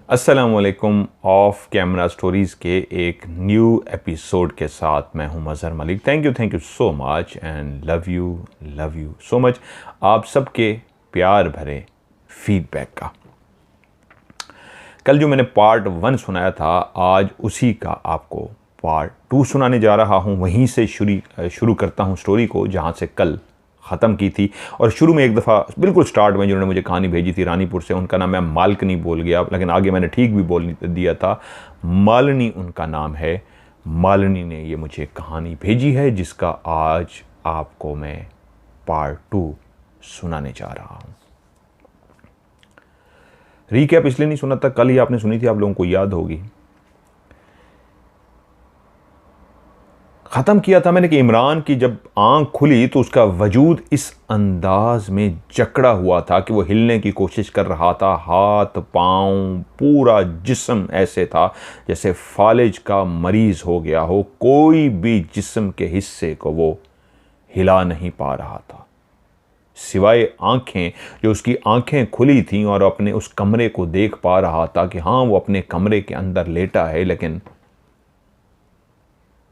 अस्सलामुअलैकुम। Of camera stories के एक न्यू एपिसोड के साथ मैं हूं Mazhar Malik. Thank you so much and love you so much आप सबके प्यार भरे फीडबैक का। कल जो मैंने पार्ट 1 सुनाया था, आज उसी का आपको पार्ट 2 सुनाने जा रहा हूं। वहीं से शुरू करता हूं स्टोरी को जहां से कल ख़त्म की थी। और शुरू में एक दफ़ा बिल्कुल स्टार्ट में जिन्होंने मुझे कहानी भेजी थी रानीपुर से, उनका नाम मैं मालकनी बोल गया, लेकिन आगे मैंने ठीक भी बोल दिया था। मालिनी उनका नाम है। मालिनी ने ये मुझे कहानी भेजी है जिसका आज आपको मैं पार्ट 2 सुनाने जा रहा हूँ। रीकैप इसलिए नहीं सुना था, कल ही आपने सुनी थी, आप लोगों को याद होगी। ख़त्म किया था मैंने कि इमरान की जब आंख खुली तो उसका वजूद इस अंदाज में जकड़ा हुआ था कि वो हिलने की कोशिश कर रहा था। हाथ पांव पूरा जिस्म ऐसे था जैसे फालिज का मरीज़ हो गया हो। कोई भी जिस्म के हिस्से को वो हिला नहीं पा रहा था सिवाय आंखें। जो उसकी आंखें खुली थीं और अपने उस कमरे को देख पा रहा था कि हाँ वो अपने कमरे के अंदर लेटा है, लेकिन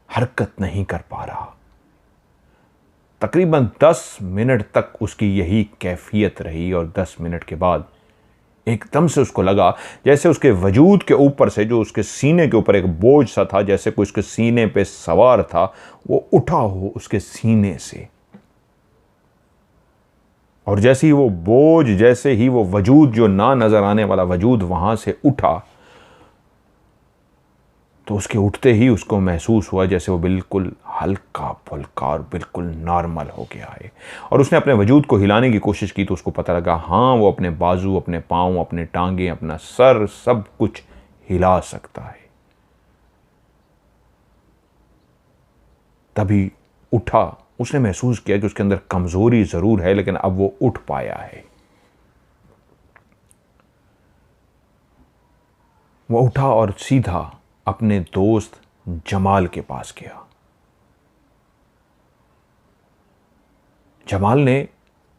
हरकत नहीं कर पा रहा। तकरीबन 10 मिनट तक उसकी यही कैफियत रही और 10 मिनट के बाद एकदम से उसको लगा जैसे उसके वजूद के ऊपर से, जो उसके सीने के ऊपर एक बोझ सा था, जैसे कोई उसके सीने पे सवार था, वो उठा हो उसके सीने से। और जैसे ही वो बोझ, जैसे ही वो वजूद, जो ना नजर आने वाला वजूद वहां से उठा, तो उसके उठते ही उसको महसूस हुआ जैसे वो बिल्कुल हल्का फुल्का और बिल्कुल नॉर्मल हो गया है। और उसने अपने वजूद को हिलाने की कोशिश की तो उसको पता लगा हाँ वो अपने बाजू, अपने पाँव, अपने टांगे, अपना सर, सब कुछ हिला सकता है। तभी उठा। उसने महसूस किया कि उसके अंदर कमजोरी जरूर है, लेकिन अब वो उठ पाया है। वो उठा और सीधा अपने दोस्त जमाल के पास गया। जमाल ने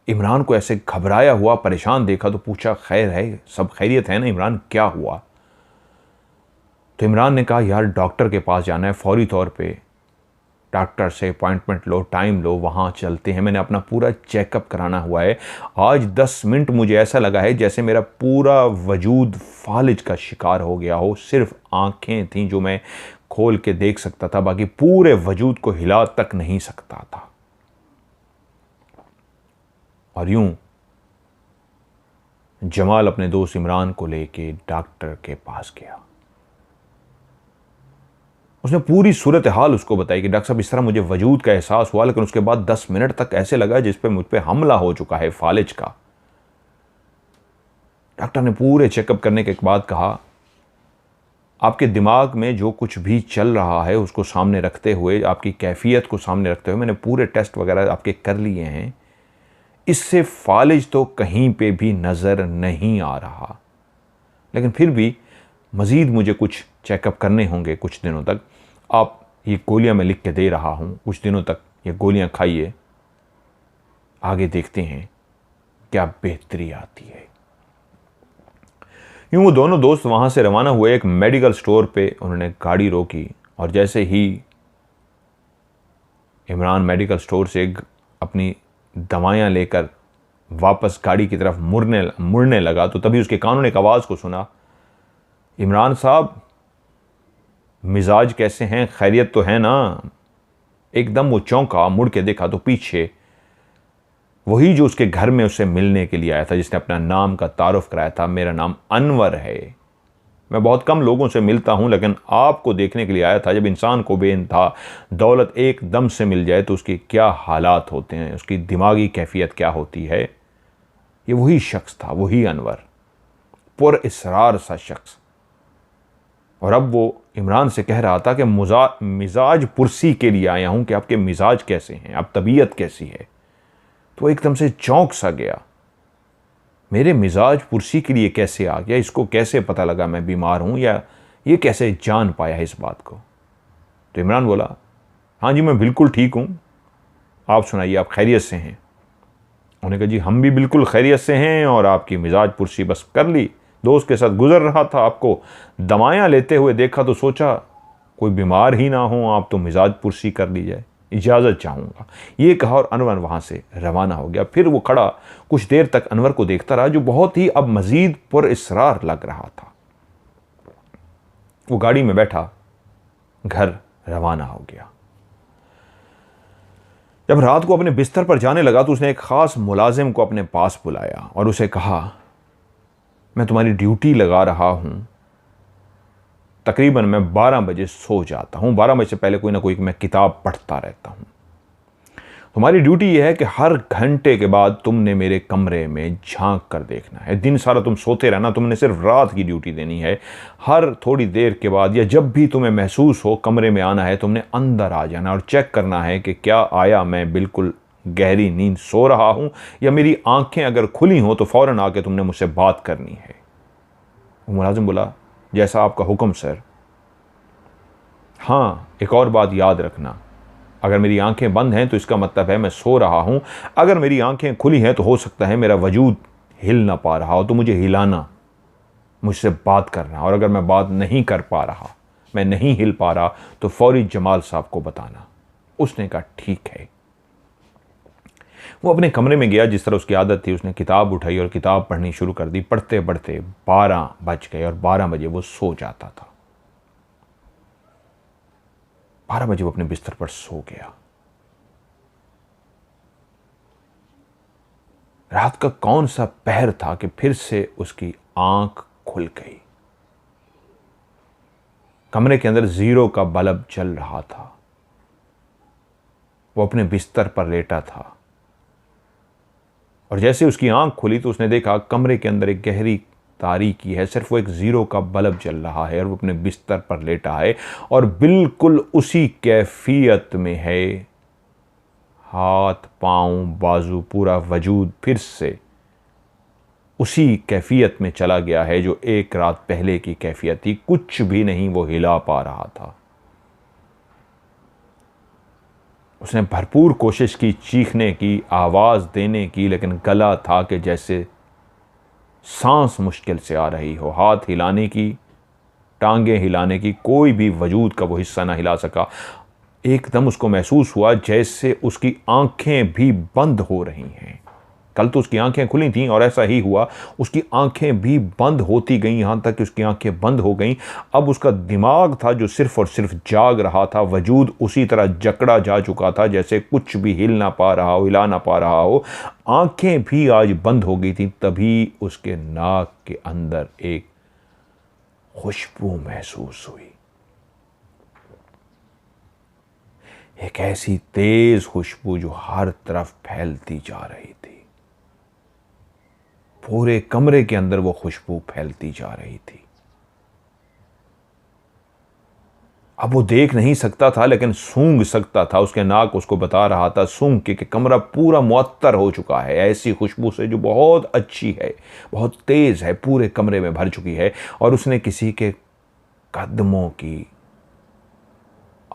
इमरान को ऐसे घबराया हुआ, परेशान देखा तो पूछा, खैर है, सब खैरियत है ना इमरान, क्या हुआ? तो इमरान ने कहा, यार डॉक्टर के पास जाना है फौरी तौर पे। डॉक्टर से अपॉइंटमेंट लो, टाइम लो, वहाँ चलते हैं। मैंने अपना पूरा चेकअप कराना हुआ है। आज 10 मिनट मुझे ऐसा लगा है जैसे मेरा पूरा वजूद फालिज का शिकार हो गया हो। सिर्फ आंखें थीं जो मैं खोल के देख सकता था, बाकी पूरे वजूद को हिला तक नहीं सकता था। और यूं जमाल अपने दोस्त इमरान को लेके डॉक्टर के पास गया। उसने पूरी सूरत हाल उसको बताई कि डॉक्टर साहब इस तरह मुझे वजूद का एहसास हुआ, लेकिन उसके बाद 10 मिनट तक ऐसे लगा जिस पे मुझ पे हमला हो चुका है फालिज का। डॉक्टर ने पूरे चेकअप करने के बाद कहा, आपके दिमाग में जो कुछ भी चल रहा है उसको सामने रखते हुए, आपकी कैफियत को सामने रखते हुए मैंने पूरे टेस्ट वगैरह आपके कर लिए हैं। इससे फालिज तो कहीं पे भी नज़र नहीं आ रहा, लेकिन फिर भी मज़ीद मुझे कुछ चेकअप करने होंगे कुछ दिनों तक। आप ये गोलियां मैं लिख के दे रहा हूँ, कुछ दिनों तक ये गोलियां खाइए, आगे देखते हैं क्या बेहतरी आती है। यूं वो दोनों दोस्त वहां से रवाना हुए। एक मेडिकल स्टोर पे उन्होंने गाड़ी रोकी और जैसे ही इमरान मेडिकल स्टोर से अपनी दवाइयां लेकर वापस गाड़ी की तरफ मुड़ने लगा तो तभी उसके कानों ने एक आवाज़ को सुना, इमरान साहब मिजाज कैसे हैं, खैरियत तो है ना? एकदम वो चौंका, मुड़ के देखा तो पीछे वही जो उसके घर में उससे मिलने के लिए आया था, जिसने अपना नाम का तारुफ कराया था, मेरा नाम अनवर है, मैं बहुत कम लोगों से मिलता हूं, लेकिन आपको देखने के लिए आया था। जब इंसान को बेइंतहा दौलत एकदम से मिल जाए तो उसके क्या हालात होते हैं, उसकी दिमागी कैफियत क्या होती है। ये वही शख्स था, वही अनवर, पुर इसरार सा शख्स। और अब वो इमरान से कह रहा था कि मिजाज पुरसी के लिए आया हूं कि आपके मिजाज कैसे हैं, आप तबीयत कैसी है। तो एकदम से चौंक सा गया, मेरे मिजाज पुरसी के लिए कैसे आ गया, इसको कैसे पता लगा मैं बीमार हूं, या ये कैसे जान पाया इस बात को। तो इमरान बोला, हाँ जी मैं बिल्कुल ठीक हूं, आप सुनाइए, आप खैरियत से हैं? उन्होंने कहा, जी हम भी बिल्कुल खैरियत से हैं और आपकी मिजाज पुरसी बस कर ली दोस्त के साथ गुजर रहा था, आपको दवाइयाँ लेते हुए देखा तो सोचा कोई बीमार ही ना हो आप तो मिजाज पुरसी कर ली जाए, इजाज़त चाहूँगा। ये कहा और अनवर वहाँ से रवाना हो गया। फिर वो खड़ा कुछ देर तक अनवर को देखता रहा, जो बहुत ही अब मज़ीद पुरइसरार लग रहा था। वो गाड़ी में बैठा घर रवाना हो गया। जब रात को अपने बिस्तर पर जाने लगा तो उसने एक ख़ास मुलाजिम को अपने पास बुलाया और उसे कहा, मैं तुम्हारी ड्यूटी लगा रहा हूँ, तकरीबन मैं 12 बजे सो जाता हूँ, 12 बजे से पहले कोई ना कोई मैं किताब पढ़ता रहता हूँ। तुम्हारी ड्यूटी यह है कि हर घंटे के बाद तुमने मेरे कमरे में झांक कर देखना है। दिन सारा तुम सोते रहना, तुमने सिर्फ रात की ड्यूटी देनी है। हर थोड़ी देर के बाद या जब भी तुम्हें महसूस हो कमरे में आना है, तुमने अंदर आ जाना और चेक करना है कि क्या आया मैं बिल्कुल गहरी नींद सो रहा हूँ या मेरी आंखें अगर खुली हों तो फ़ौरन आके तुमने मुझसे बात करनी है। मुलाजिम बोला, जैसा आपका हुक्म सर। हाँ, एक और बात याद रखना, अगर मेरी आंखें बंद हैं तो इसका मतलब है मैं सो रहा हूं। अगर मेरी आंखें खुली हैं तो हो सकता है मेरा वजूद हिल ना पा रहा हो, तो मुझे हिलाना, मुझसे बात करना, और अगर मैं बात नहीं कर पा रहा, मैं नहीं हिल पा रहा, तो फौरी जमाल साहब को बताना। उसने कहा ठीक है। वो अपने कमरे में गया, जिस तरह उसकी आदत थी। उसने किताब उठाई और किताब पढ़नी शुरू कर दी। पढ़ते पढ़ते 12 बज गए और 12 बजे वो सो जाता था। 12 बजे वो अपने बिस्तर पर सो गया। रात का कौन सा पहर था कि फिर से उसकी आंख खुल गई। कमरे के अंदर 0 का बल्ब जल रहा था। वो अपने बिस्तर पर लेटा था और जैसे उसकी आंख खुली तो उसने देखा कमरे के अंदर एक गहरी तारीकी है, सिर्फ वो एक 0 का बल्ब जल रहा है और वो अपने बिस्तर पर लेटा है और बिल्कुल उसी कैफियत में है। हाथ, पांव, बाजू, पूरा वजूद फिर से उसी कैफियत में चला गया है जो एक रात पहले की कैफियत थी। कुछ भी नहीं वो हिला पा रहा था। उसने भरपूर कोशिश की चीखने की, आवाज देने की, लेकिन गला था कि जैसे सांस मुश्किल से आ रही हो। हाथ हिलाने की, टांगें हिलाने की, कोई भी वजूद का वो हिस्सा ना हिला सका। एकदम उसको महसूस हुआ जैसे उसकी आंखें भी बंद हो रही हैं। कल तो उसकी आंखें खुली थीं और ऐसा ही हुआ, उसकी आंखें भी बंद होती गईं, यहां तक कि उसकी आंखें बंद हो गईं। अब उसका दिमाग था जो सिर्फ और सिर्फ जाग रहा था। वजूद उसी तरह जकड़ा जा चुका था जैसे कुछ भी हिल ना पा रहा हो, हिला ना पा रहा हो। आंखें भी आज बंद हो गई थी। तभी उसके नाक के अंदर एक खुशबू महसूस हुई। एक ऐसी तेज खुशबू जो हर तरफ फैलती जा रही थी। पूरे कमरे के अंदर वो खुशबू फैलती जा रही थी। अब वो देख नहीं सकता था लेकिन सूंघ सकता था। उसके नाक उसको बता रहा था सूंघ के कि कमरा पूरा मुअत्तर हो चुका है ऐसी खुशबू से जो बहुत अच्छी है, बहुत तेज है, पूरे कमरे में भर चुकी है। और उसने किसी के कदमों की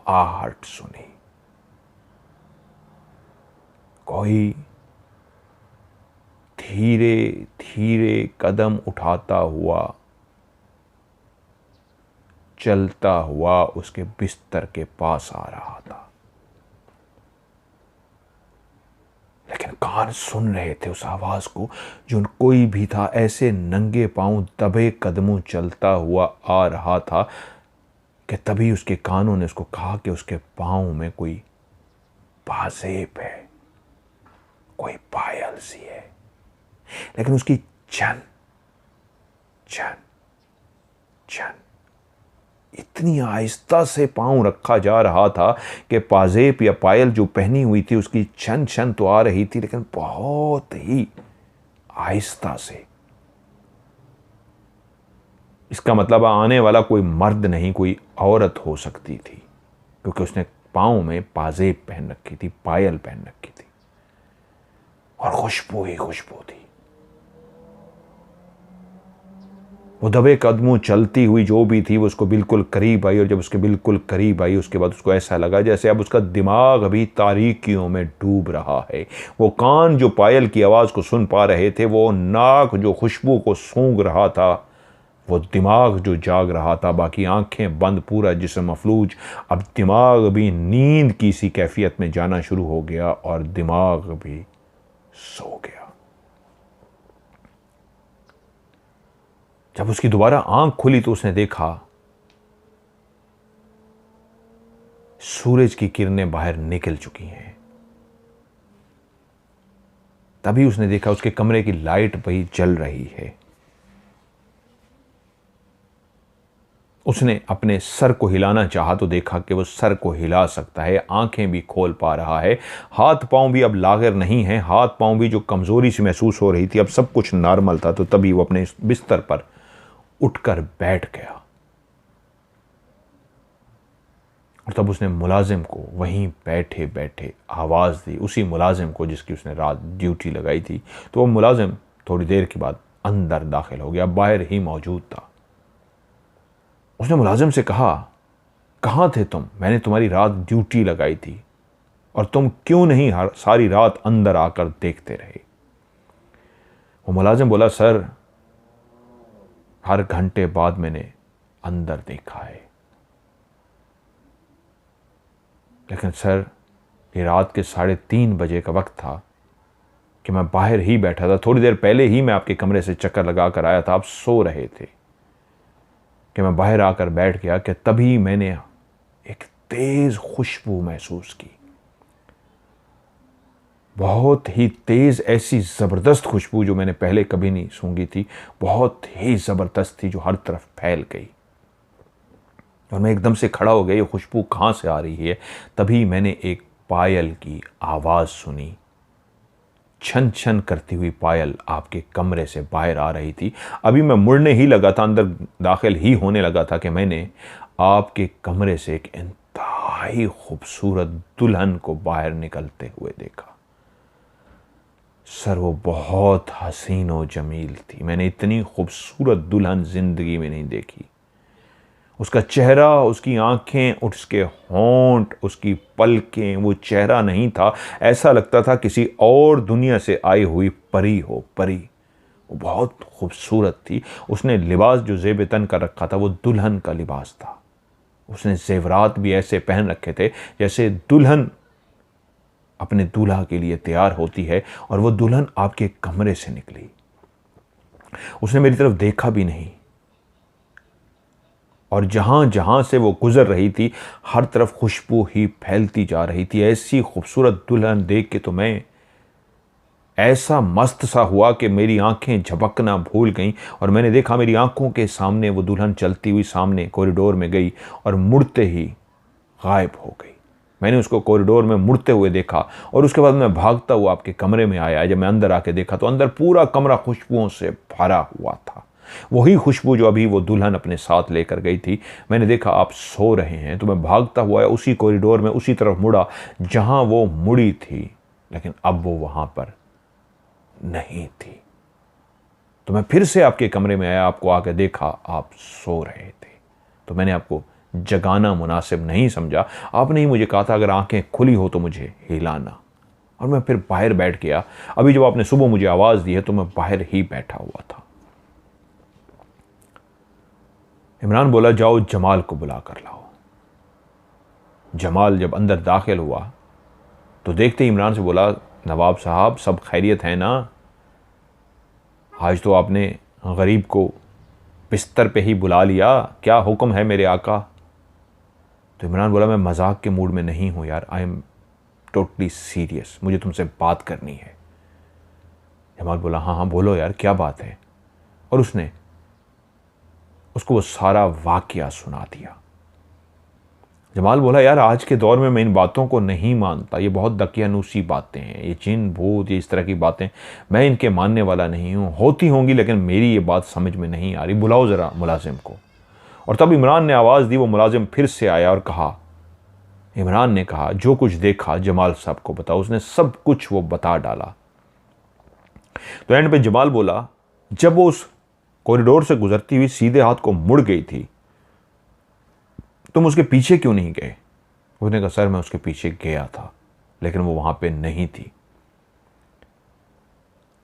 आहट सुनी। कोई धीरे धीरे कदम उठाता हुआ, चलता हुआ उसके बिस्तर के पास आ रहा था। लेकिन कान सुन रहे थे उस आवाज को, जो कोई भी था ऐसे नंगे पांव दबे कदमों चलता हुआ आ रहा था कि तभी उसके कानों ने उसको कहा कि उसके पांव में कोई पाजेब है, कोई पायल सी है। लेकिन उसकी चन चन चन इतनी आहिस्ता से पांव रखा जा रहा था कि पाजेब या पायल जो पहनी हुई थी उसकी छन छन तो आ रही थी लेकिन बहुत ही आहिस्ता से। इसका मतलब आने वाला कोई मर्द नहीं, कोई औरत हो सकती थी, क्योंकि उसने पांव में पाजेब पहन रखी थी, पायल पहन रखी थी और खुशबू ही खुशबू थी। वो दबे कदमों चलती हुई जो भी थी वो उसको बिल्कुल करीब आई और जब उसके बिल्कुल करीब आई उसके बाद उसको ऐसा लगा जैसे अब उसका दिमाग अभी तारीकियों में डूब रहा है। वो कान जो पायल की आवाज़ को सुन पा रहे थे, वो नाक जो खुशबू को सूंघ रहा था, वो दिमाग जो जाग रहा था, बाकी आंखें बंद, पूरा जिस्म मफलूज। अब दिमाग भी नींद की सी कैफियत में जाना शुरू हो गया और दिमाग भी सो गया। जब उसकी दोबारा आंख खुली तो उसने देखा सूरज की किरणें बाहर निकल चुकी हैं। तभी उसने देखा उसके कमरे की लाइट वही जल रही है। उसने अपने सर को हिलाना चाहा तो देखा कि वो सर को हिला सकता है, आंखें भी खोल पा रहा है, हाथ पांव भी अब लागर नहीं है, हाथ पांव भी जो कमजोरी सी महसूस हो रही थी, अब सब कुछ नॉर्मल था। तो तभी वो अपने बिस्तर पर उठकर बैठ गया और तब उसने मुलाजिम को वहीं बैठे बैठे आवाज़ दी, उसी मुलाजिम को जिसकी उसने रात ड्यूटी लगाई थी। तो वो मुलाजिम थोड़ी देर के बाद अंदर दाखिल हो गया, बाहर ही मौजूद था। उसने मुलाजिम से कहा, कहाँ थे तुम? मैंने तुम्हारी रात ड्यूटी लगाई थी और तुम क्यों नहीं सारी रात अंदर आकर देखते रहे? वो मुलाजिम बोला, सर हर घंटे बाद मैंने अंदर देखा है, लेकिन सर ये रात के 3:30 बजे का वक्त था कि मैं बाहर ही बैठा था। थोड़ी देर पहले ही मैं आपके कमरे से चक्कर लगा कर आया था, आप सो रहे थे कि मैं बाहर आकर बैठ गया कि तभी मैंने एक तेज खुशबू महसूस की, बहुत ही तेज, ऐसी ज़बरदस्त खुशबू जो मैंने पहले कभी नहीं सूंघी थी, बहुत ही ज़बरदस्त थी, जो हर तरफ फैल गई। और मैं एकदम से खड़ा हो गया, ये खुशबू कहाँ से आ रही है? तभी मैंने एक पायल की आवाज़ सुनी, छन छन करती हुई पायल आपके कमरे से बाहर आ रही थी। अभी मैं मुड़ने ही लगा था, अंदर दाखिल ही होने लगा था कि मैंने आपके कमरे से एक इंतहाई खूबसूरत दुल्हन को बाहर निकलते हुए देखा। सर वो बहुत हसीन और जमील थी, मैंने इतनी खूबसूरत दुल्हन जिंदगी में नहीं देखी। उसका चेहरा, उसकी आंखें, उसके होंठ, उसकी पलकें, वो चेहरा नहीं था, ऐसा लगता था किसी और दुनिया से आई हुई परी हो, परी। वो बहुत खूबसूरत थी। उसने लिबास जो ज़ेब तन कर रखा था वो दुल्हन का लिबास था। उसने जेवरात भी ऐसे पहन रखे थे जैसे दुल्हन अपने दूल्हा के लिए तैयार होती है, और वो दुल्हन आपके कमरे से निकली। उसने मेरी तरफ देखा भी नहीं, और जहां जहां से वो गुजर रही थी हर तरफ खुशबू ही फैलती जा रही थी। ऐसी खूबसूरत दुल्हन देख के तो मैं ऐसा मस्त सा हुआ कि मेरी आंखें झपकना भूल गईं, और मैंने देखा मेरी आंखों के सामने वो दुल्हन चलती हुई सामने कॉरिडोर में गई और मुड़ते ही गायब हो गई। मैंने उसको कॉरिडोर में मुड़ते हुए देखा और उसके बाद मैं भागता हुआ आपके कमरे में आया। जब मैं अंदर आके देखा तो अंदर पूरा कमरा खुशबुओं से भरा हुआ था, वही खुशबू जो अभी वो दुल्हन अपने साथ लेकर गई थी। मैंने देखा आप सो रहे हैं, तो मैं भागता हुआ उसी कॉरिडोर में उसी तरफ मुड़ा जहां वो मुड़ी थी, लेकिन अब वो वहां पर नहीं थी। तो मैं फिर से आपके कमरे में आया, आपको आके देखा आप सो रहे थे। तो मैंने आपको जगाना मुनासिब नहीं समझा। आपने ही मुझे कहा था अगर आंखें खुली हो तो मुझे हिलाना, और मैं फिर बाहर बैठ गया। अभी जब आपने सुबह मुझे आवाज़ दी है तो मैं बाहर ही बैठा हुआ था। इमरान बोला, जाओ जमाल को बुला कर लाओ। जमाल जब अंदर दाखिल हुआ तो देखते ही इमरान से बोला, नवाब साहब सब खैरियत है ना? आज तो आपने गरीब को बिस्तर पे ही बुला लिया, क्या हुक्म है मेरे आका? तो इमरान बोला, मैं मजाक के मूड में नहीं हूं यार, आई एम टोटली सीरियस, मुझे तुमसे बात करनी है। जमाल बोला, हाँ हाँ बोलो यार, क्या बात है? और उसने उसको वो सारा वाकया सुना दिया। जमाल बोला, यार आज के दौर में मैं इन बातों को नहीं मानता, ये बहुत दकियानूसी बातें हैं, ये जिन भूत, ये इस तरह की बातें मैं इनके मानने वाला नहीं हूँ। होती होंगी लेकिन मेरी ये बात समझ में नहीं आ रही, बुलाओ ज़रा मुलाजिम को। और तब इमरान ने आवाज़ दी, वो मुलाजिम फिर से आया और कहा, इमरान ने कहा, जो कुछ देखा जमाल साहब को बताओ। उसने सब कुछ वो बता डाला। तो एंड पे जमाल बोला, जब वो उस कॉरिडोर से गुजरती हुई सीधे हाथ को मुड़ गई थी, तुम उसके पीछे क्यों नहीं गए? उसने कहा, सर मैं उसके पीछे गया था लेकिन वो वहां पे नहीं थी।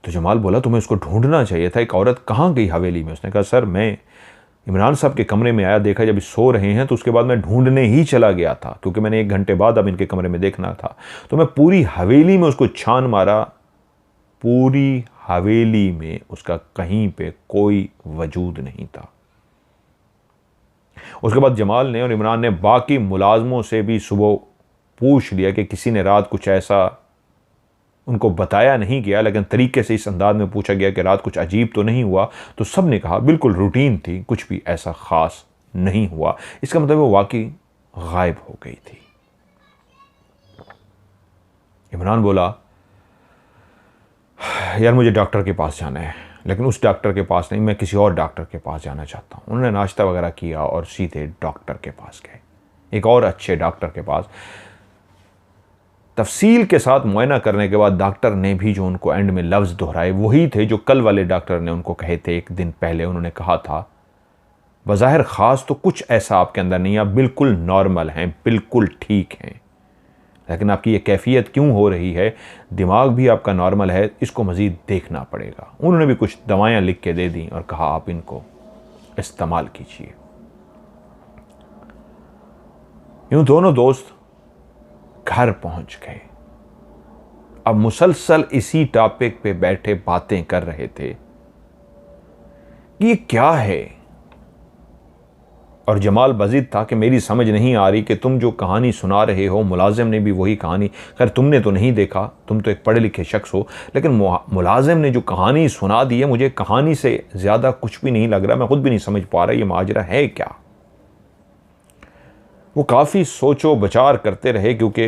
तो जमाल बोला, तुम्हें उसको ढूंढना चाहिए था, एक औरत कहाँ गई हवेली में? उसने कहा, सर मैं इमरान साहब के कमरे में आया, देखा जब सो रहे हैं, तो उसके बाद मैं ढूंढने ही चला गया था, क्योंकि मैंने 1 घंटे बाद अब इनके कमरे में देखना था। तो मैं पूरी हवेली में उसको छान मारा, पूरी हवेली में उसका कहीं पे कोई वजूद नहीं था। उसके बाद जमाल ने और इमरान ने बाकी मुलाजमों से भी सुबह पूछ लिया कि किसी ने रात कुछ ऐसा, उनको बताया नहीं गया लेकिन तरीके से इस अंदाज में पूछा गया कि रात कुछ अजीब तो नहीं हुआ, तो सब ने कहा बिल्कुल रूटीन थी, कुछ भी ऐसा ख़ास नहीं हुआ। इसका मतलब वो वाकई गायब हो गई थी। इमरान बोला, यार मुझे डॉक्टर के पास जाना है, लेकिन उस डॉक्टर के पास नहीं, मैं किसी और डॉक्टर के पास जाना चाहता हूँ। उन्होंने नाश्ता वगैरह किया और सीधे डॉक्टर के पास गए, एक और अच्छे डॉक्टर के पास। तफसील के साथ मुआयना करने के बाद डॉक्टर ने भी जो उनको एंड में लफ्ज़ दोहराए वही थे जो कल वाले डॉक्टर ने उनको कहे थे 1 दिन पहले। उन्होंने कहा था, बज़ाहिर ख़ास तो कुछ ऐसा आपके अंदर नहीं, आप बिल्कुल नॉर्मल हैं, बिल्कुल ठीक हैं, लेकिन आपकी ये कैफियत क्यों हो रही है, दिमाग भी आपका नॉर्मल है, इसको मज़ीद देखना पड़ेगा। उन्होंने भी कुछ दवाएं लिख के दे दी और कहा आप इनको इस्तेमाल कीजिए। यूं दोनों दोस्त घर पहुंच गए। अब मुसलसल इसी टॉपिक पे बैठे बातें कर रहे थे कि ये क्या है। और जमाल बजीद था कि मेरी समझ नहीं आ रही कि तुम जो कहानी सुना रहे हो, मुलाजिम ने भी वही कहानी, खैर तुमने तो नहीं देखा, तुम तो एक पढ़े लिखे शख्स हो, लेकिन मुलाजिम ने जो कहानी सुना दी है, मुझे कहानी से ज़्यादा कुछ भी नहीं लग रहा, मैं खुद भी नहीं समझ पा रहा ये माजरा है क्या। वो काफ़ी सोचो बचार करते रहे, क्योंकि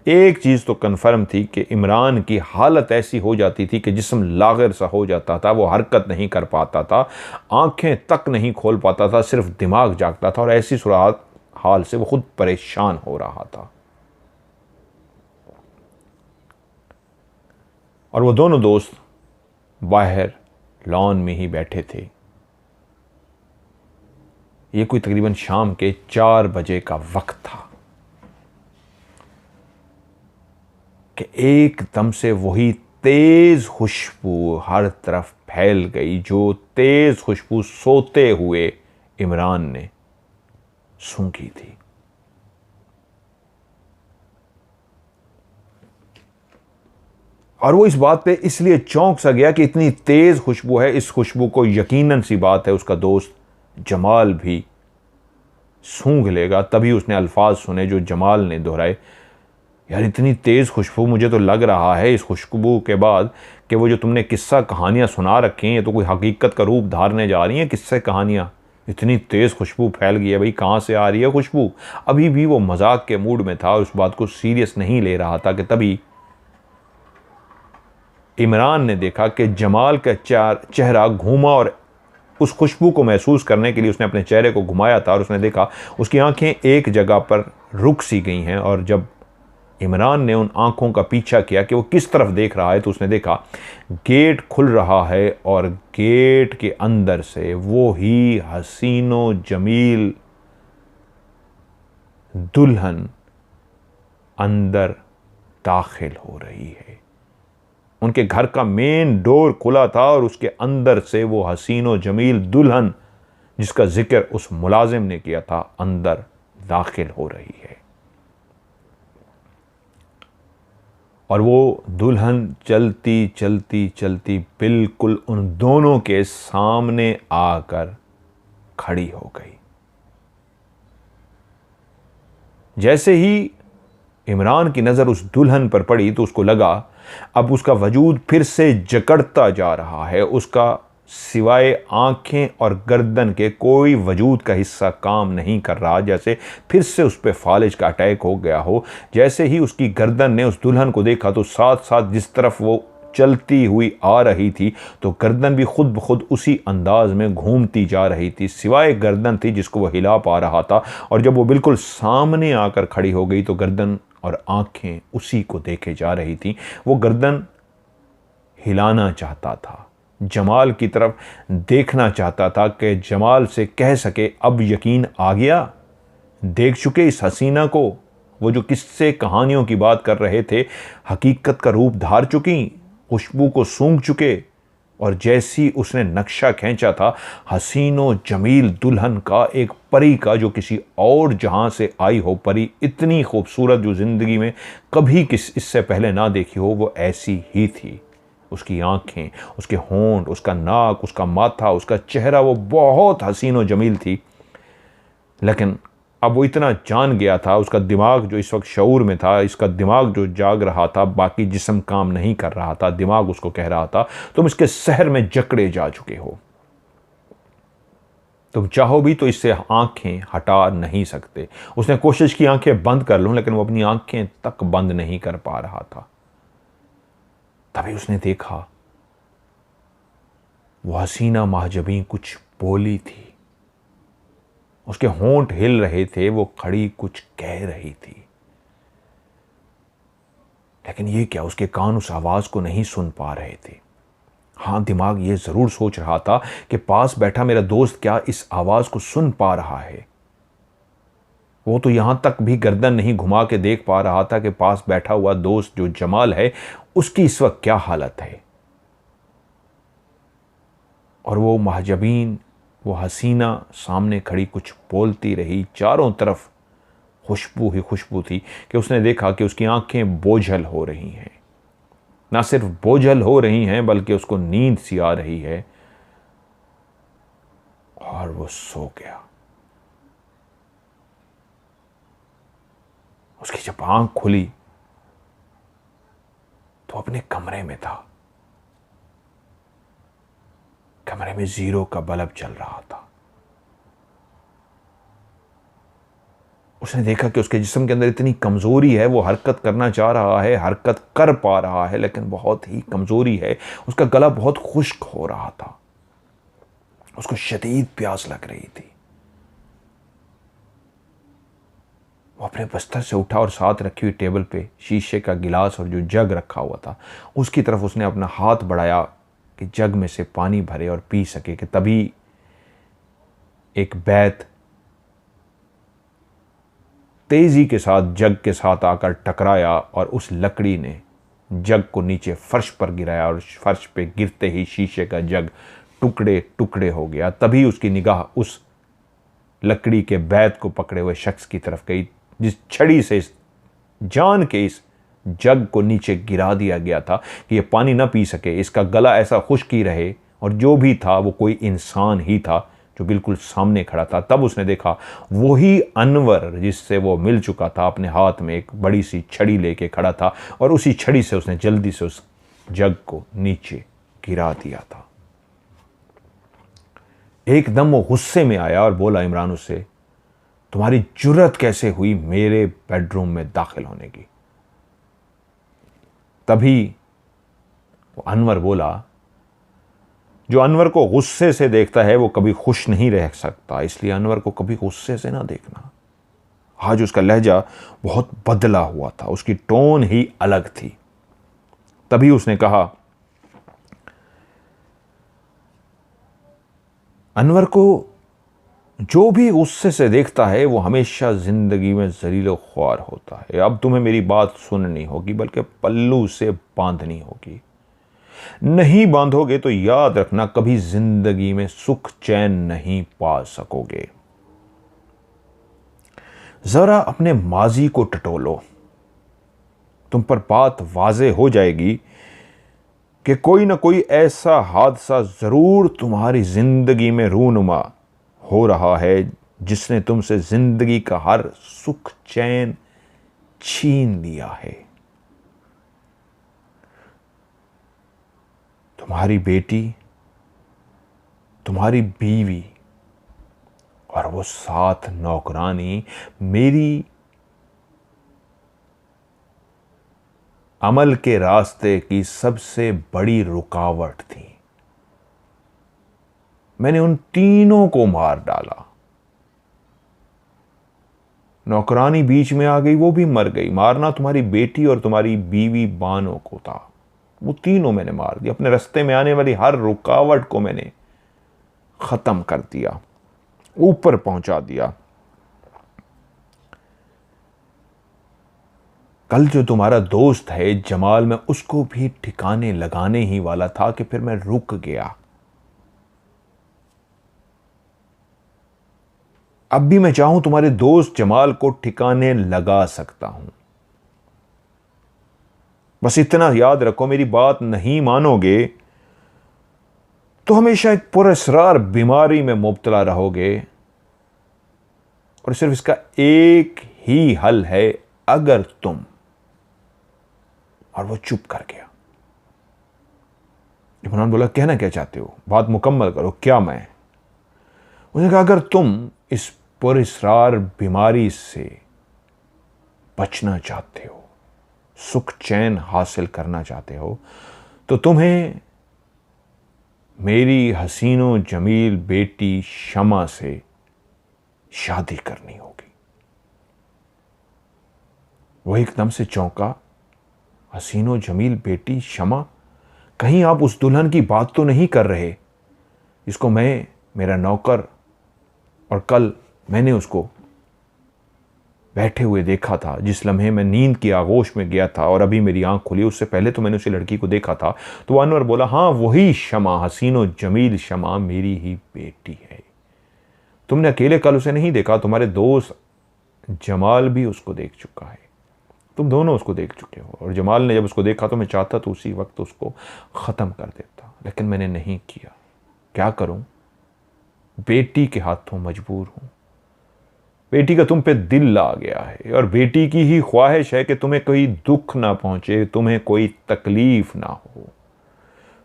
एक चीज़ तो कन्फर्म थी कि इमरान की हालत ऐसी हो जाती थी कि जिस्म लाग़िर सा हो जाता था, वो हरकत नहीं कर पाता था, आंखें तक नहीं खोल पाता था, सिर्फ दिमाग जागता था, और ऐसी सूरत हाल से वो खुद परेशान हो रहा था। और वो दोनों दोस्त बाहर लॉन में ही बैठे थे। ये कोई तकरीबन शाम के 4 बजे का वक्त था कि एकदम से वही तेज खुशबू हर तरफ फैल गई, जो तेज खुशबू सोते हुए इमरान ने सूंघी थी। और वो इस बात पे इसलिए चौंक सा गया कि इतनी तेज खुशबू है, इस खुशबू को यकीनन सी बात है उसका दोस्त जमाल भी सूंघ लेगा। तभी उसने अल्फाज सुने जो जमाल ने दोहराए, यार इतनी तेज़ खुशबू, मुझे तो लग रहा है इस खुशबू के बाद कि वो जो तुमने किस्सा कहानियाँ सुना रखी हैं, ये तो कोई हकीकत का रूप धारने जा रही हैं किस्से कहानियाँ। इतनी तेज़ खुशबू फैल गई है, भाई कहाँ से आ रही है खुशबू। अभी भी वो मजाक के मूड में था और उस बात को सीरियस नहीं ले रहा था कि तभी इमरान ने देखा कि जमाल का चेहरा घूमा और उस खुशबू को महसूस करने के लिए उसने अपने चेहरे को घुमाया था, और उसने देखा उसकी आंखें एक जगह पर रुक सी गई हैं। और जब इमरान ने उन आंखों का पीछा किया कि वो किस तरफ देख रहा है, तो उसने देखा गेट खुल रहा है और गेट के अंदर से वो ही हसीनो जमील दुल्हन अंदर दाखिल हो रही है। उनके घर का मेन डोर खुला था और उसके अंदर से वो हसीनो जमील दुल्हन, जिसका जिक्र उस मुलाजिम ने किया था, अंदर दाखिल हो रही है। और वो दुल्हन चलती चलती चलती बिल्कुल उन दोनों के सामने आकर खड़ी हो गई। जैसे ही इमरान की नज़र उस दुल्हन पर पड़ी तो उसको लगा अब उसका वजूद फिर से जकड़ता जा रहा है, उसका सिवाय आंखें और गर्दन के कोई वजूद का हिस्सा काम नहीं कर रहा, जैसे फिर से उस पर फालिज का अटैक हो गया हो। जैसे ही उसकी गर्दन ने उस दुल्हन को देखा तो साथ साथ जिस तरफ वो चलती हुई आ रही थी, तो गर्दन भी खुद ब खुद उसी अंदाज में घूमती जा रही थी, सिवाय गर्दन थी जिसको वो हिला पा रहा था। और जब वो बिल्कुल सामने आकर खड़ी हो गई तो गर्दन और आंखें उसी को देखे जा रही थी। वो गर्दन हिलाना चाहता था, जमाल की तरफ देखना चाहता था कि जमाल से कह सके अब यकीन आ गया, देख चुके इस हसीना को, वो जो किस्से कहानियों की बात कर रहे थे हकीकत का रूप धार चुकी, खुशबू को सूंघ चुके, और जैसी उसने नक्शा खींचा था हसीनो जमील दुल्हन का, एक परी का, जो किसी और जहां से आई हो, परी इतनी खूबसूरत जो जिंदगी में कभी इससे पहले ना देखी हो, वो ऐसी ही थी। उसकी आंखें, उसके होंठ, उसका नाक, उसका माथा, उसका चेहरा, वो बहुत हसीनो जमील थी। लेकिन अब वो इतना जान गया था, उसका दिमाग जो इस वक्त शऊर में था, इसका दिमाग जो जाग रहा था, बाकी जिस्म काम नहीं कर रहा था, दिमाग उसको कह रहा था तुम इसके शहर में जकड़े जा चुके हो, तुम चाहो भी तो इससे आंखें हटा नहीं सकते। उसने कोशिश की आंखें बंद कर लूं, लेकिन वो अपनी आंखें तक बंद नहीं कर पा रहा था। तभी उसने देखा वो हसीना महजबी कुछ बोली थी, उसके होंठ हिल रहे थे, वो खड़ी कुछ कह रही थी। लेकिन ये क्या, उसके कान उस आवाज को नहीं सुन पा रहे थे। हाँ, दिमाग ये जरूर सोच रहा था कि पास बैठा मेरा दोस्त क्या इस आवाज को सुन पा रहा है। वो तो यहां तक भी गर्दन नहीं घुमा के देख पा रहा था कि पास बैठा हुआ दोस्त जो जमाल है, उसकी इस वक्त क्या हालत है। और वो महजबीन, वो हसीना सामने खड़ी कुछ बोलती रही। चारों तरफ खुशबू ही खुशबू थी कि उसने देखा कि उसकी आंखें बोझल हो रही हैं। ना सिर्फ बोझल हो रही हैं, बल्कि उसको नींद सी आ रही है, और वो सो गया। उसकी जब आंख खुली तो अपने कमरे में था। कमरे में जीरो का बल्ब चल रहा था। उसने देखा कि उसके जिस्म के अंदर इतनी कमजोरी है, वो हरकत करना चाह रहा है, हरकत कर पा रहा है, लेकिन बहुत ही कमजोरी है। उसका गला बहुत खुश्क हो रहा था, उसको शदीद प्यास लग रही थी। वो अपने बिस्तर से उठा और साथ रखी हुई टेबल पे शीशे का गिलास और जो जग रखा हुआ था उसकी तरफ उसने अपना हाथ बढ़ाया कि जग में से पानी भरे और पी सके। कि तभी एक बैत तेजी के साथ जग के साथ आकर टकराया और उस लकड़ी ने जग को नीचे फर्श पर गिराया, और फर्श पे गिरते ही शीशे का जग टुकड़े टुकड़े हो गया। तभी उसकी निगाह उस लकड़ी के बैत को पकड़े हुए शख्स की तरफ गई, जिस छड़ी से जान के इस जग को नीचे गिरा दिया गया था कि यह पानी ना पी सके, इसका गला ऐसा खुश्क ही रहे। और जो भी था वो कोई इंसान ही था जो बिल्कुल सामने खड़ा था। तब उसने देखा वही अनवर जिससे वो मिल चुका था अपने हाथ में एक बड़ी सी छड़ी लेके खड़ा था, और उसी छड़ी से उसने जल्दी से उस जग को नीचे गिरा दिया था। एकदम वो गुस्से में आया और बोला इमरान उससे, तुम्हारी जुर्रत कैसे हुई मेरे बेडरूम में दाखिल होने की। तभी वो अनवर बोला, जो अनवर को गुस्से से देखता है वो कभी खुश नहीं रह सकता, इसलिए अनवर को कभी गुस्से से ना देखना। आज उसका लहजा बहुत बदला हुआ था, उसकी टोन ही अलग थी। तभी उसने कहा, अनवर को जो भी गुस्से से देखता है वो हमेशा जिंदगी में जलीलो ख्वार होता है। अब तुम्हें मेरी बात सुननी होगी, बल्कि पल्लू से बांधनी होगी। नहीं बांधोगे तो याद रखना कभी जिंदगी में सुख चैन नहीं पा सकोगे। जरा अपने माजी को टटोलो, तुम पर बात वाजे हो जाएगी कि कोई ना कोई ऐसा हादसा जरूर तुम्हारी जिंदगी में रूनुमा हो रहा है जिसने तुमसे जिंदगी का हर सुख चैन छीन लिया है। तुम्हारी बेटी, तुम्हारी बीवी और वो साथ नौकरानी मेरी अमल के रास्ते की सबसे बड़ी रुकावट थी। मैंने उन तीनों को मार डाला। नौकरानी बीच में आ गई, वो भी मर गई। मारना तुम्हारी बेटी और तुम्हारी बीवी बानो को था, वो तीनों मैंने मार दिया। अपने रास्ते में आने वाली हर रुकावट को मैंने खत्म कर दिया, ऊपर पहुंचा दिया। कल जो तुम्हारा दोस्त है जमाल, मैं उसको भी ठिकाने लगाने ही वाला था कि फिर मैं रुक गया। अब भी मैं चाहूं तुम्हारे दोस्त जमाल को ठिकाने लगा सकता हूं। बस इतना याद रखो, मेरी बात नहीं मानोगे तो हमेशा एक पुरअसरार बीमारी में मुब्तला रहोगे। और सिर्फ इसका एक ही हल है, अगर तुम। और वो चुप कर गया। इमरान बोला, कहना क्या चाहते हो, बात मुकम्मल करो। क्या मैं? उसने कहा, अगर तुम इस पुरअसरार बीमारी से बचना चाहते हो, सुख चैन हासिल करना चाहते हो, तो तुम्हें मेरी हसीनो जमील बेटी शमा से शादी करनी होगी। वो एकदम से चौंका। हसीनो जमील बेटी शमा? कहीं आप उस दुल्हन की बात तो नहीं कर रहे जिसको मैं, मेरा नौकर, और कल मैंने उसको बैठे हुए देखा था, जिस लम्हे मैं नींद की आगोश में गया था और अभी मेरी आंख खुली, उससे पहले तो मैंने उसी लड़की को देखा था। तो अनवर बोला, हाँ वही शमा, हसीनो जमील शमा मेरी ही बेटी है। तुमने अकेले कल उसे नहीं देखा, तुम्हारे दोस्त जमाल भी उसको देख चुका है। तुम दोनों उसको देख चुके हो। और जमाल ने जब उसको देखा तो मैं चाहता तो उसी वक्त उसको ख़त्म कर देता, लेकिन मैंने नहीं किया। क्या करूं? बेटी के हाथों मजबूर हूं। बेटी का तुम पे दिल ला गया है और बेटी की ही ख्वाहिश है कि तुम्हें कोई दुख ना पहुंचे, तुम्हें कोई तकलीफ ना हो।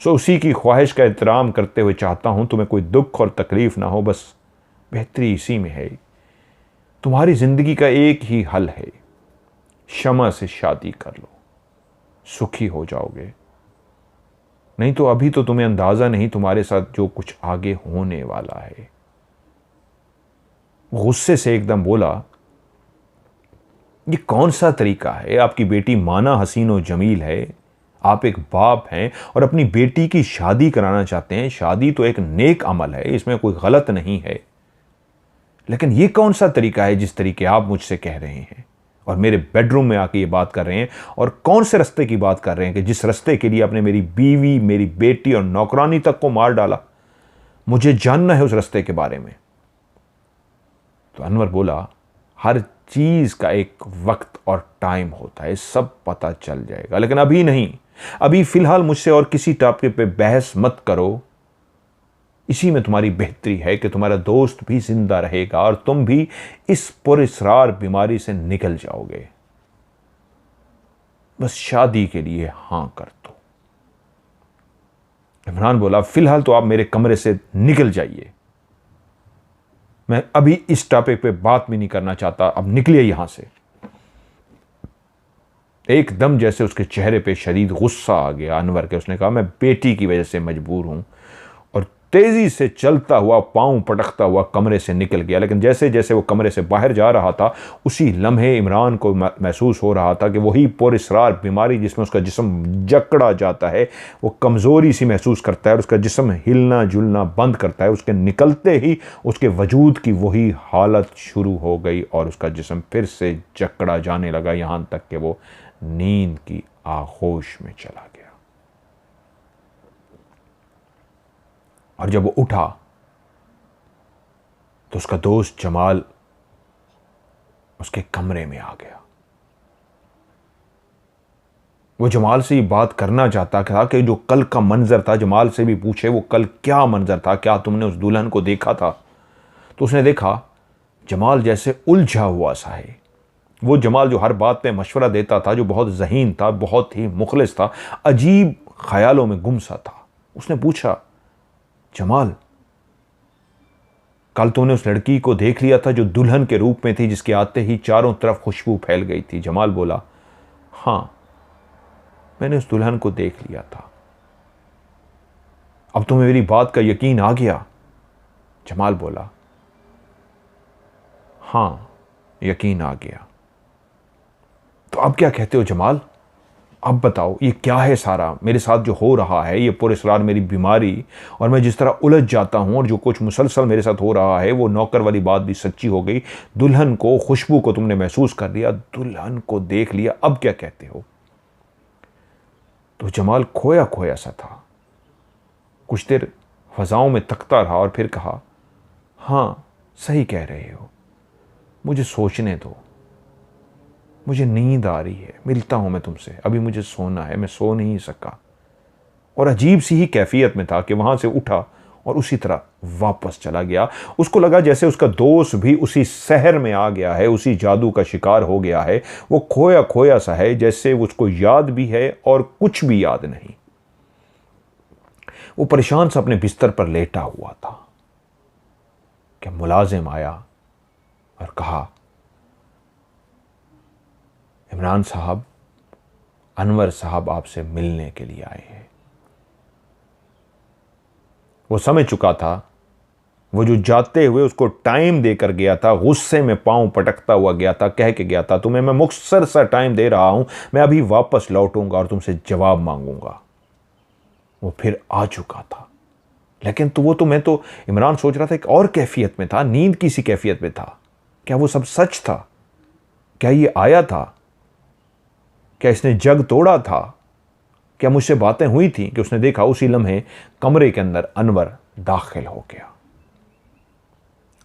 सो उसी की ख्वाहिश का एहतराम करते हुए चाहता हूं तुम्हें कोई दुख और तकलीफ ना हो। बस बेहतरी इसी में है। तुम्हारी जिंदगी का एक ही हल है, शमा से शादी कर लो, सुखी हो जाओगे। नहीं तो अभी तो तुम्हें अंदाजा नहीं तुम्हारे साथ जो कुछ आगे होने वाला है। गुस्से से एकदम बोला, ये कौन सा तरीका है? आपकी बेटी माना हसीनो जमील है, आप एक बाप हैं और अपनी बेटी की शादी कराना चाहते हैं। शादी तो एक नेक अमल है, इसमें कोई गलत नहीं है, लेकिन ये कौन सा तरीका है जिस तरीके आप मुझसे कह रहे हैं और मेरे बेडरूम में आके ये बात कर रहे हैं? और कौन से रास्ते की बात कर रहे हैं कि जिस रास्ते के लिए आपने मेरी बीवी, मेरी बेटी और नौकरानी तक को मार डाला? मुझे जानना है उस रास्ते के बारे में। तो अनवर बोला, हर चीज का एक वक्त और टाइम होता है, सब पता चल जाएगा, लेकिन अभी नहीं। अभी फिलहाल मुझसे और किसी टॉपिक पे बहस मत करो। इसी में तुम्हारी बेहतरी है कि तुम्हारा दोस्त भी जिंदा रहेगा और तुम भी इस पुरअसरार बीमारी से निकल जाओगे। बस शादी के लिए हां कर दो। इमरान बोला, फिलहाल तो आप मेरे कमरे से निकल जाइए, मैं अभी इस टॉपिक पे बात भी नहीं करना चाहता, अब निकलिए यहां से। एकदम जैसे उसके चेहरे पे शदीद गुस्सा आ गया अनवर के। उसने कहा, मैं बेटी की वजह से मजबूर हूं, और तेजी से चलता हुआ, पांव पटकता हुआ कमरे से निकल गया। लेकिन जैसे जैसे वो कमरे से बाहर जा रहा था, उसी लम्हे इमरान को महसूस हो रहा था कि वही पुरअसरार बीमारी जिसमें उसका जिस्म जकड़ा जाता है, वो कमज़ोरी सी महसूस करता है और उसका जिस्म हिलना जुलना बंद करता है। उसके निकलते ही उसके वजूद की वही हालत शुरू हो गई और उसका जिस्म फिर से जकड़ा जाने लगा, यहाँ तक कि वो नींद की आगोश में चला गया। और जब वो उठा तो उसका दोस्त जमाल उसके कमरे में आ गया। वो जमाल से ये बात करना चाहता था कि जो कल का मंजर था, जमाल से भी पूछे वो कल क्या मंजर था, क्या तुमने उस दुल्हन को देखा था? तो उसने देखा जमाल जैसे उलझा हुआ सा है। वो जमाल जो हर बात पे मशवरा देता था, जो बहुत ज़हीन था, बहुत ही मुखलिस था, अजीब ख्यालों में गुम सा था। उसने पूछा, जमाल कल तूने उस लड़की को देख लिया था जो दुल्हन के रूप में थी, जिसके आते ही चारों तरफ खुशबू फैल गई थी? जमाल बोला, हां मैंने उस दुल्हन को देख लिया था। अब तुम्हें मेरी बात का यकीन आ गया? जमाल बोला, हां यकीन आ गया। तो अब क्या कहते हो जमाल? अब बताओ ये क्या है सारा मेरे साथ जो हो रहा है, ये पुरस्कार मेरी बीमारी, और मैं जिस तरह उलझ जाता हूँ, और जो कुछ मुसलसल मेरे साथ हो रहा है, वो नौकर वाली बात भी सच्ची हो गई। दुल्हन को, खुशबू को तुमने महसूस कर लिया, दुल्हन को देख लिया, अब क्या कहते हो? तो जमाल खोया खोया सा था, कुछ देर फजाओं में तकता रहा और फिर कहा, हाँ सही कह रहे हो, मुझे सोचने दो, मुझे नींद आ रही है, मिलता हूं मैं तुमसे, अभी मुझे सोना है, मैं सो नहीं सका। और अजीब सी ही कैफियत में था कि वहां से उठा और उसी तरह वापस चला गया। उसको लगा जैसे उसका दोस्त भी उसी सहर में आ गया है, उसी जादू का शिकार हो गया है। वो खोया खोया सा है, जैसे उसको याद भी है और कुछ भी याद नहीं। वो परेशान सा अपने बिस्तर पर लेटा हुआ था कि मुलाजिम आया और कहा, इमरान साहब, अनवर साहब आपसे मिलने के लिए आए हैं। वो समझ चुका था, वो जो जाते हुए उसको टाइम देकर गया था, गुस्से में पांव पटकता हुआ गया था, कह के गया था, तुम्हें मैं मुख्तसर सा टाइम दे रहा हूं, मैं अभी वापस लौटूंगा और तुमसे जवाब मांगूंगा। वो फिर आ चुका था, लेकिन मैं तो इमरान सोच रहा था एक और कैफियत में था, नींद की सी कैफियत में था। क्या वो सब सच था? क्या ये आया था? क्या इसने जग तोड़ा था? क्या मुझसे बातें हुई थी कि उसने देखा उसी लम्हे कमरे के अंदर अनवर दाखिल हो गया,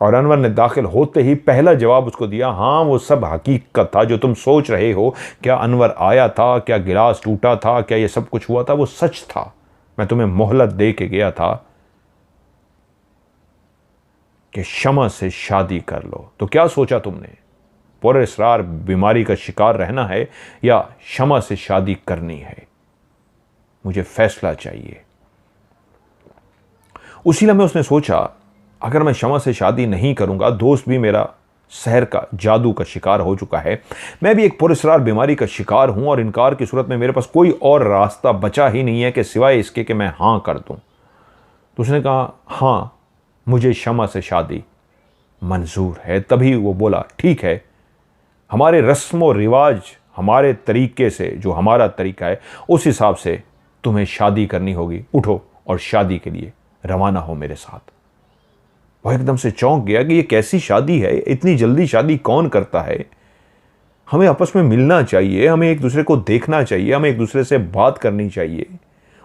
और अनवर ने दाखिल होते ही पहला जवाब उसको दिया, हाँ वो सब हकीकत था जो तुम सोच रहे हो। क्या अनवर आया था? क्या गिलास टूटा था? क्या ये सब कुछ हुआ था? वो सच था। मैं तुम्हें मोहलत दे के गया था कि शमा से शादी कर लो, तो क्या सोचा तुमने? पुरअसरार बीमारी का शिकार रहना है या शमा से शादी करनी है? मुझे फैसला चाहिए। उसी लम्हे उसने सोचा, अगर मैं शमा से शादी नहीं करूंगा, दोस्त भी मेरा शहर का जादू का शिकार हो चुका है, मैं भी एक पुरअसरार बीमारी का शिकार हूं, और इनकार की सूरत में मेरे पास कोई और रास्ता बचा ही नहीं है कि सिवाय इसके कि मैं हां कर दूं। तो उसने कहा, हां मुझे शमा से शादी मंजूर है। तभी वो बोला, ठीक है, हमारे रस्म व रिवाज, हमारे तरीके से, जो हमारा तरीका है, उस हिसाब से तुम्हें शादी करनी होगी। उठो और शादी के लिए रवाना हो मेरे साथ। वह एकदम से चौंक गया कि ये कैसी शादी है, इतनी जल्दी शादी कौन करता है? हमें आपस में मिलना चाहिए, हमें एक दूसरे को देखना चाहिए, हमें एक दूसरे से बात करनी चाहिए,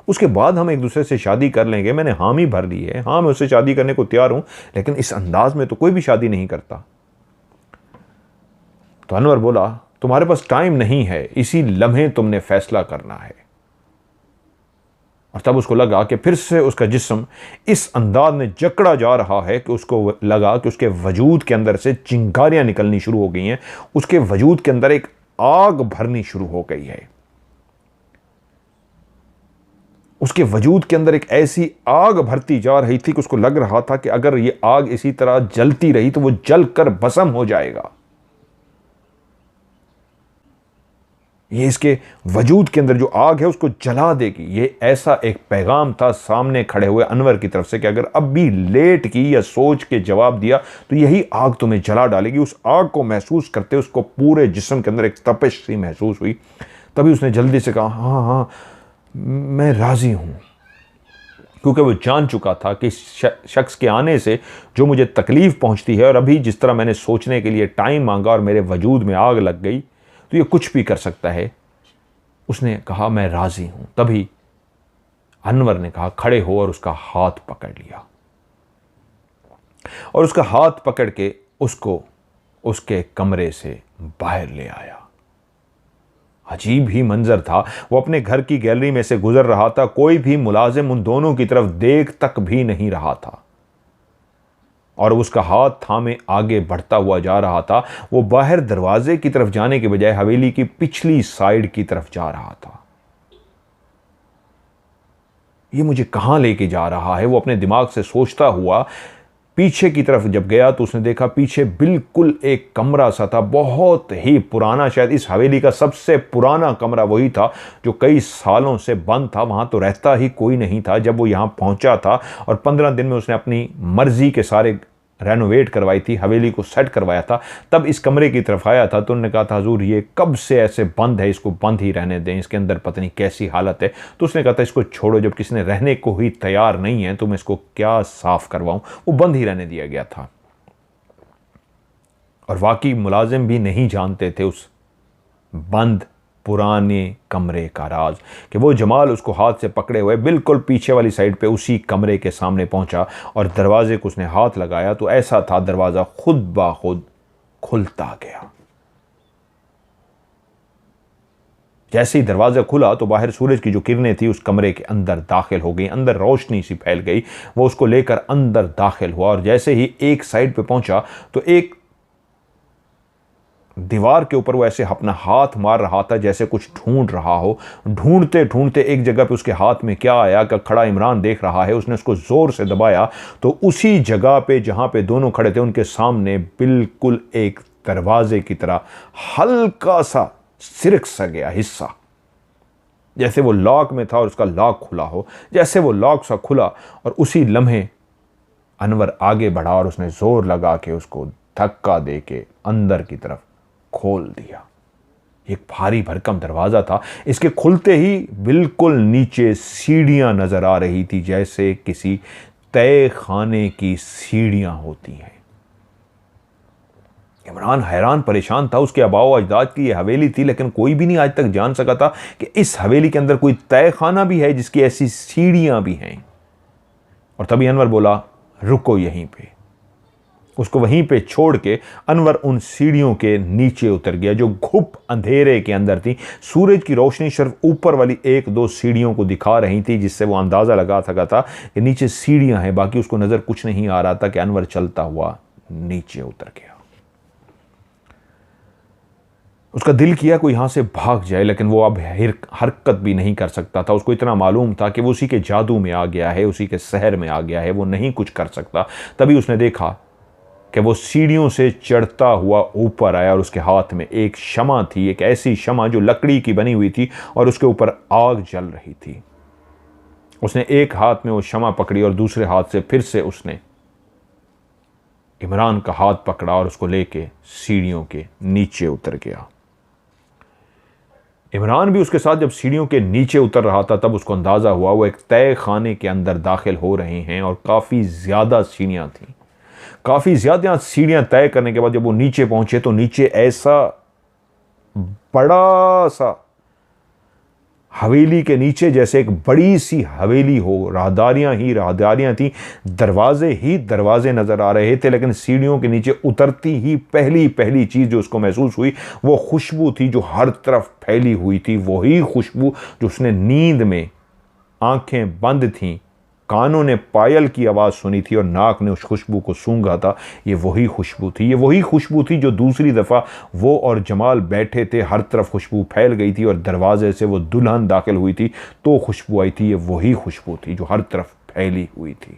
उसके बाद हम एक दूसरे से शादी कर लेंगे। मैंने हामी भर ली है, हाँ मैं उससे शादी करने को तैयार हूं, लेकिन इस अंदाज में तो कोई भी शादी नहीं करता। तो अनवर बोला, तुम्हारे पास टाइम नहीं है, इसी लम्हे तुमने फैसला करना है। और तब उसको लगा कि फिर से उसका जिस्म इस अंदाज में जकड़ा जा रहा है कि उसको लगा कि उसके वजूद के अंदर से चिंगारियां निकलनी शुरू हो गई हैं, उसके वजूद के अंदर एक आग भरनी शुरू हो गई है। उसके वजूद के अंदर एक ऐसी आग भरती जा रही थी कि उसको लग रहा था कि अगर ये आग इसी तरह जलती रही तो वो जलकर भस्म हो जाएगा। ये इसके वजूद के अंदर जो आग है उसको जला देगी। ये ऐसा एक पैगाम था सामने खड़े हुए अनवर की तरफ से कि अगर अब भी लेट की या सोच के जवाब दिया तो यही आग तुम्हें जला डालेगी। उस आग को महसूस करते उसको पूरे जिस्म के अंदर एक तपिश सी महसूस हुई। तभी उसने जल्दी से कहा, हाँ हाँ मैं राजी हूं, क्योंकि वो जान चुका था कि शख्स के आने से जो मुझे तकलीफ पहुंचती है, और अभी जिस तरह मैंने सोचने के लिए टाइम मांगा और मेरे वजूद में आग लग गई, तो ये कुछ भी कर सकता है। उसने कहा, मैं राजी हूं। तभी अनवर ने कहा, खड़े हो, और उसका हाथ पकड़ लिया और उसका हाथ पकड़ के उसको उसके कमरे से बाहर ले आया। अजीब ही मंजर था। वो अपने घर की गैलरी में से गुजर रहा था, कोई भी मुलाजिम उन दोनों की तरफ देख तक भी नहीं रहा था, और उसका हाथ थामे आगे बढ़ता हुआ जा रहा था। वो बाहर दरवाजे की तरफ जाने के बजाय हवेली की पिछली साइड की तरफ जा रहा था। ये मुझे कहां लेके जा रहा है, वो अपने दिमाग से सोचता हुआ पीछे की तरफ जब गया तो उसने देखा पीछे बिल्कुल एक कमरा सा था, बहुत ही पुराना, शायद इस हवेली का सबसे पुराना कमरा वही था जो कई सालों से बंद था। वहां तो रहता ही कोई नहीं था जब वो यहां पहुंचा था, और 15 दिन में उसने अपनी मर्जी के सारे रेनोवेट करवाई थी, हवेली को सेट करवाया था, तब इस कमरे की तरफ आया था तो उन्होंने कहा था हुजूर ये कब से ऐसे बंद है, इसको बंद ही रहने दें, इसके अंदर पता नहीं कैसी हालत है। तो उसने कहा था इसको छोड़ो, जब किसी ने रहने को ही तैयार नहीं है तो मैं इसको क्या साफ करवाऊं। वो बंद ही रहने दिया गया था। और वाकई मुलाजिम भी नहीं जानते थे उस बंद पुराने कमरे का राज, कि वो जमाल उसको हाथ से पकड़े हुए बिल्कुल पीछे वाली साइड पे उसी कमरे के सामने पहुंचा और दरवाजे को उसने हाथ लगाया तो ऐसा था दरवाज़ा खुद ब खुद खुलता गया। जैसे ही दरवाज़ा खुला तो बाहर सूरज की जो किरणें थी उस कमरे के अंदर दाखिल हो गई, अंदर रोशनी सी फैल गई। वो उसको लेकर अंदर दाखिल हुआ और जैसे ही एक साइड पे पहुंचा तो एक दीवार के ऊपर वो ऐसे अपना हाथ मार रहा था जैसे कुछ ढूंढ रहा हो। ढूंढते ढूंढते एक जगह पे उसके हाथ में क्या आया कि खड़ा इमरान देख रहा है, उसने उसको जोर से दबाया तो उसी जगह पे जहां पे दोनों खड़े थे उनके सामने बिल्कुल एक दरवाजे की तरह हल्का सा सिरक सा गया हिस्सा, जैसे वो लॉक में था और उसका लॉक खुला हो। जैसे वो लॉक सा खुला और उसी लम्हे अनवर आगे बढ़ा और उसने जोर लगा के उसको धक्का दे के अंदर की तरफ खोल दिया। एक भारी भरकम दरवाजा था। इसके खुलते ही बिल्कुल नीचे सीढ़ियां नजर आ रही थी, जैसे किसी तय खाने की सीढ़ियां होती हैं। इमरान हैरान परेशान था। उसके आबाओ अजदाद की यह हवेली थी, लेकिन कोई भी नहीं आज तक जान सका था कि इस हवेली के अंदर कोई तय खाना भी है जिसकी ऐसी सीढ़ियां भी हैं। और तभी अनवर बोला रुको यहीं पे। उसको वहीं पे छोड़ के अनवर उन सीढ़ियों के नीचे उतर गया जो घुप अंधेरे के अंदर थी। सूरज की रोशनी सिर्फ ऊपर वाली एक दो सीढ़ियों को दिखा रही थी, जिससे वो अंदाजा लगा सका था कि नीचे सीढ़ियां हैं। बाकी उसको नजर कुछ नहीं आ रहा था कि अनवर चलता हुआ नीचे उतर गया। उसका दिल किया कोई यहां से भाग जाए, लेकिन वो अब हरकत भी नहीं कर सकता था। उसको इतना मालूम था कि वो उसी के जादू में आ गया है, उसी के सहर में आ गया है, वो नहीं कुछ कर सकता। तभी उसने देखा कि वो सीढ़ियों से चढ़ता हुआ ऊपर आया और उसके हाथ में एक शमा थी, एक ऐसी शमा जो लकड़ी की बनी हुई थी और उसके ऊपर आग जल रही थी। उसने एक हाथ में वो शमा पकड़ी और दूसरे हाथ से फिर से उसने इमरान का हाथ पकड़ा और उसको लेके सीढ़ियों के नीचे उतर गया। इमरान भी उसके साथ जब सीढ़ियों के नीचे उतर रहा था तब उसको अंदाजा हुआ वो एक तय खाने के अंदर दाखिल हो रहे हैं और काफी ज्यादा सीढ़ियां थीं। काफी ज्यादा सीढ़ियां तय करने के बाद जब वो नीचे पहुंचे तो नीचे ऐसा बड़ा सा हवेली के नीचे जैसे एक बड़ी सी हवेली हो, राहदारियां ही राहदारियां थी, दरवाजे ही दरवाजे नजर आ रहे थे। लेकिन सीढ़ियों के नीचे उतरती ही पहली पहली चीज जो उसको महसूस हुई वो खुशबू थी जो हर तरफ फैली हुई थी। वही खुशबू जो उसने नींद में आंखें बंद थीं, कानों ने पायल की आवाज़ सुनी थी और नाक ने उस खुशबू को सूंघा था। ये वही खुशबू थी, ये वही खुशबू थी जो दूसरी दफ़ा वो और जमाल बैठे थे, हर तरफ खुशबू फैल गई थी और दरवाजे से वो दुल्हन दाखिल हुई थी तो खुशबू आई थी। ये वही खुशबू थी जो हर तरफ फैली हुई थी,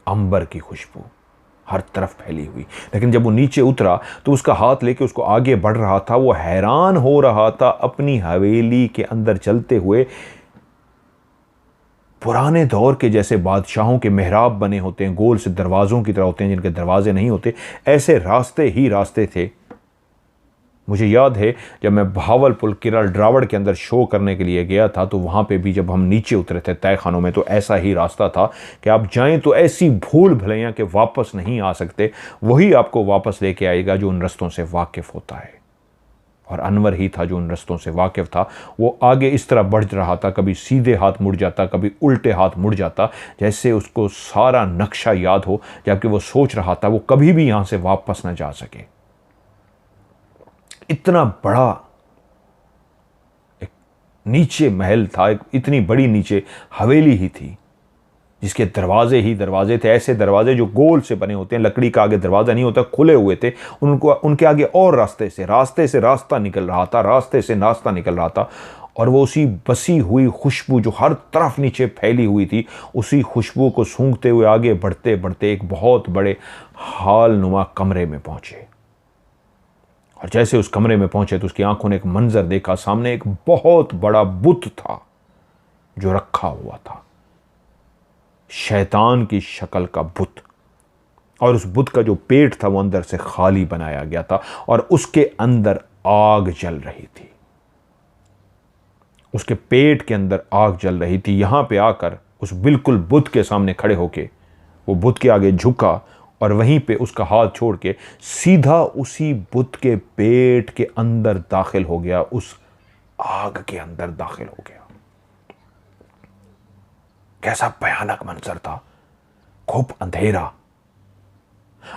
अंबर की खुशबू हर तरफ फैली हुई। लेकिन जब वो नीचे उतरा तो उसका हाथ लेके उसको आगे बढ़ रहा था। वो हैरान हो रहा था अपनी हवेली के अंदर चलते हुए। पुराने दौर के जैसे बादशाहों के मेहराब बने होते हैं, गोल से दरवाज़ों की तरह होते हैं जिनके दरवाजे नहीं होते, ऐसे रास्ते ही रास्ते थे। मुझे याद है जब मैं बहावलपुर किरल ड्रावड़ के अंदर शो करने के लिए गया था तो वहाँ पे भी जब हम नीचे उतरे थे तय खानों में तो ऐसा ही रास्ता था कि आप जाएं तो ऐसी भूल भलैयाँ कि वापस नहीं आ सकते। वही आपको वापस लेके आएगा जो उन रस्तों से वाकिफ़ होता है। और अनवर ही था जो उन रस्तों से वाकिफ़ था। वो आगे इस तरह बढ़ रहा था, कभी सीधे हाथ मुड़ जाता, कभी उल्टे हाथ मुड़ जाता, जैसे उसको सारा नक्शा याद हो, जबकि वो सोच रहा था वो कभी भी यहाँ से वापस ना जा सके। इतना बड़ा एक नीचे महल था, एक इतनी बड़ी नीचे हवेली ही थी जिसके दरवाजे ही दरवाजे थे। ऐसे दरवाजे जो गोल से बने होते हैं, लकड़ी का आगे दरवाजा नहीं होता, खुले हुए थे। उनको उनके आगे और रास्ते से रास्ता निकल रहा था, रास्ते से नाश्ता निकल रहा था। और वो उसी बसी हुई खुशबू जो हर तरफ नीचे फैली हुई थी, उसी खुशबू को सूंघते हुए आगे बढ़ते बढ़ते एक बहुत बड़े हाल नुमा कमरे में पहुंचे। और जैसे उस कमरे में पहुंचे तो उसकी आंखों ने एक मंजर देखा। सामने एक बहुत बड़ा बुत था जो रखा हुआ था, शैतान की शक्ल का बुत। और उस बुत का जो पेट था वो अंदर से खाली बनाया गया था और उसके अंदर आग जल रही थी। उसके पेट के अंदर आग जल रही थी। यहां पे आकर उस बिल्कुल बुत के सामने खड़े होके वो बुत के आगे झुका और वहीं पे उसका हाथ छोड़ के सीधा उसी बुत के पेट के अंदर दाखिल हो गया, उस आग के अंदर दाखिल हो गया। कैसा भयानक मंजर था, खूब अंधेरा,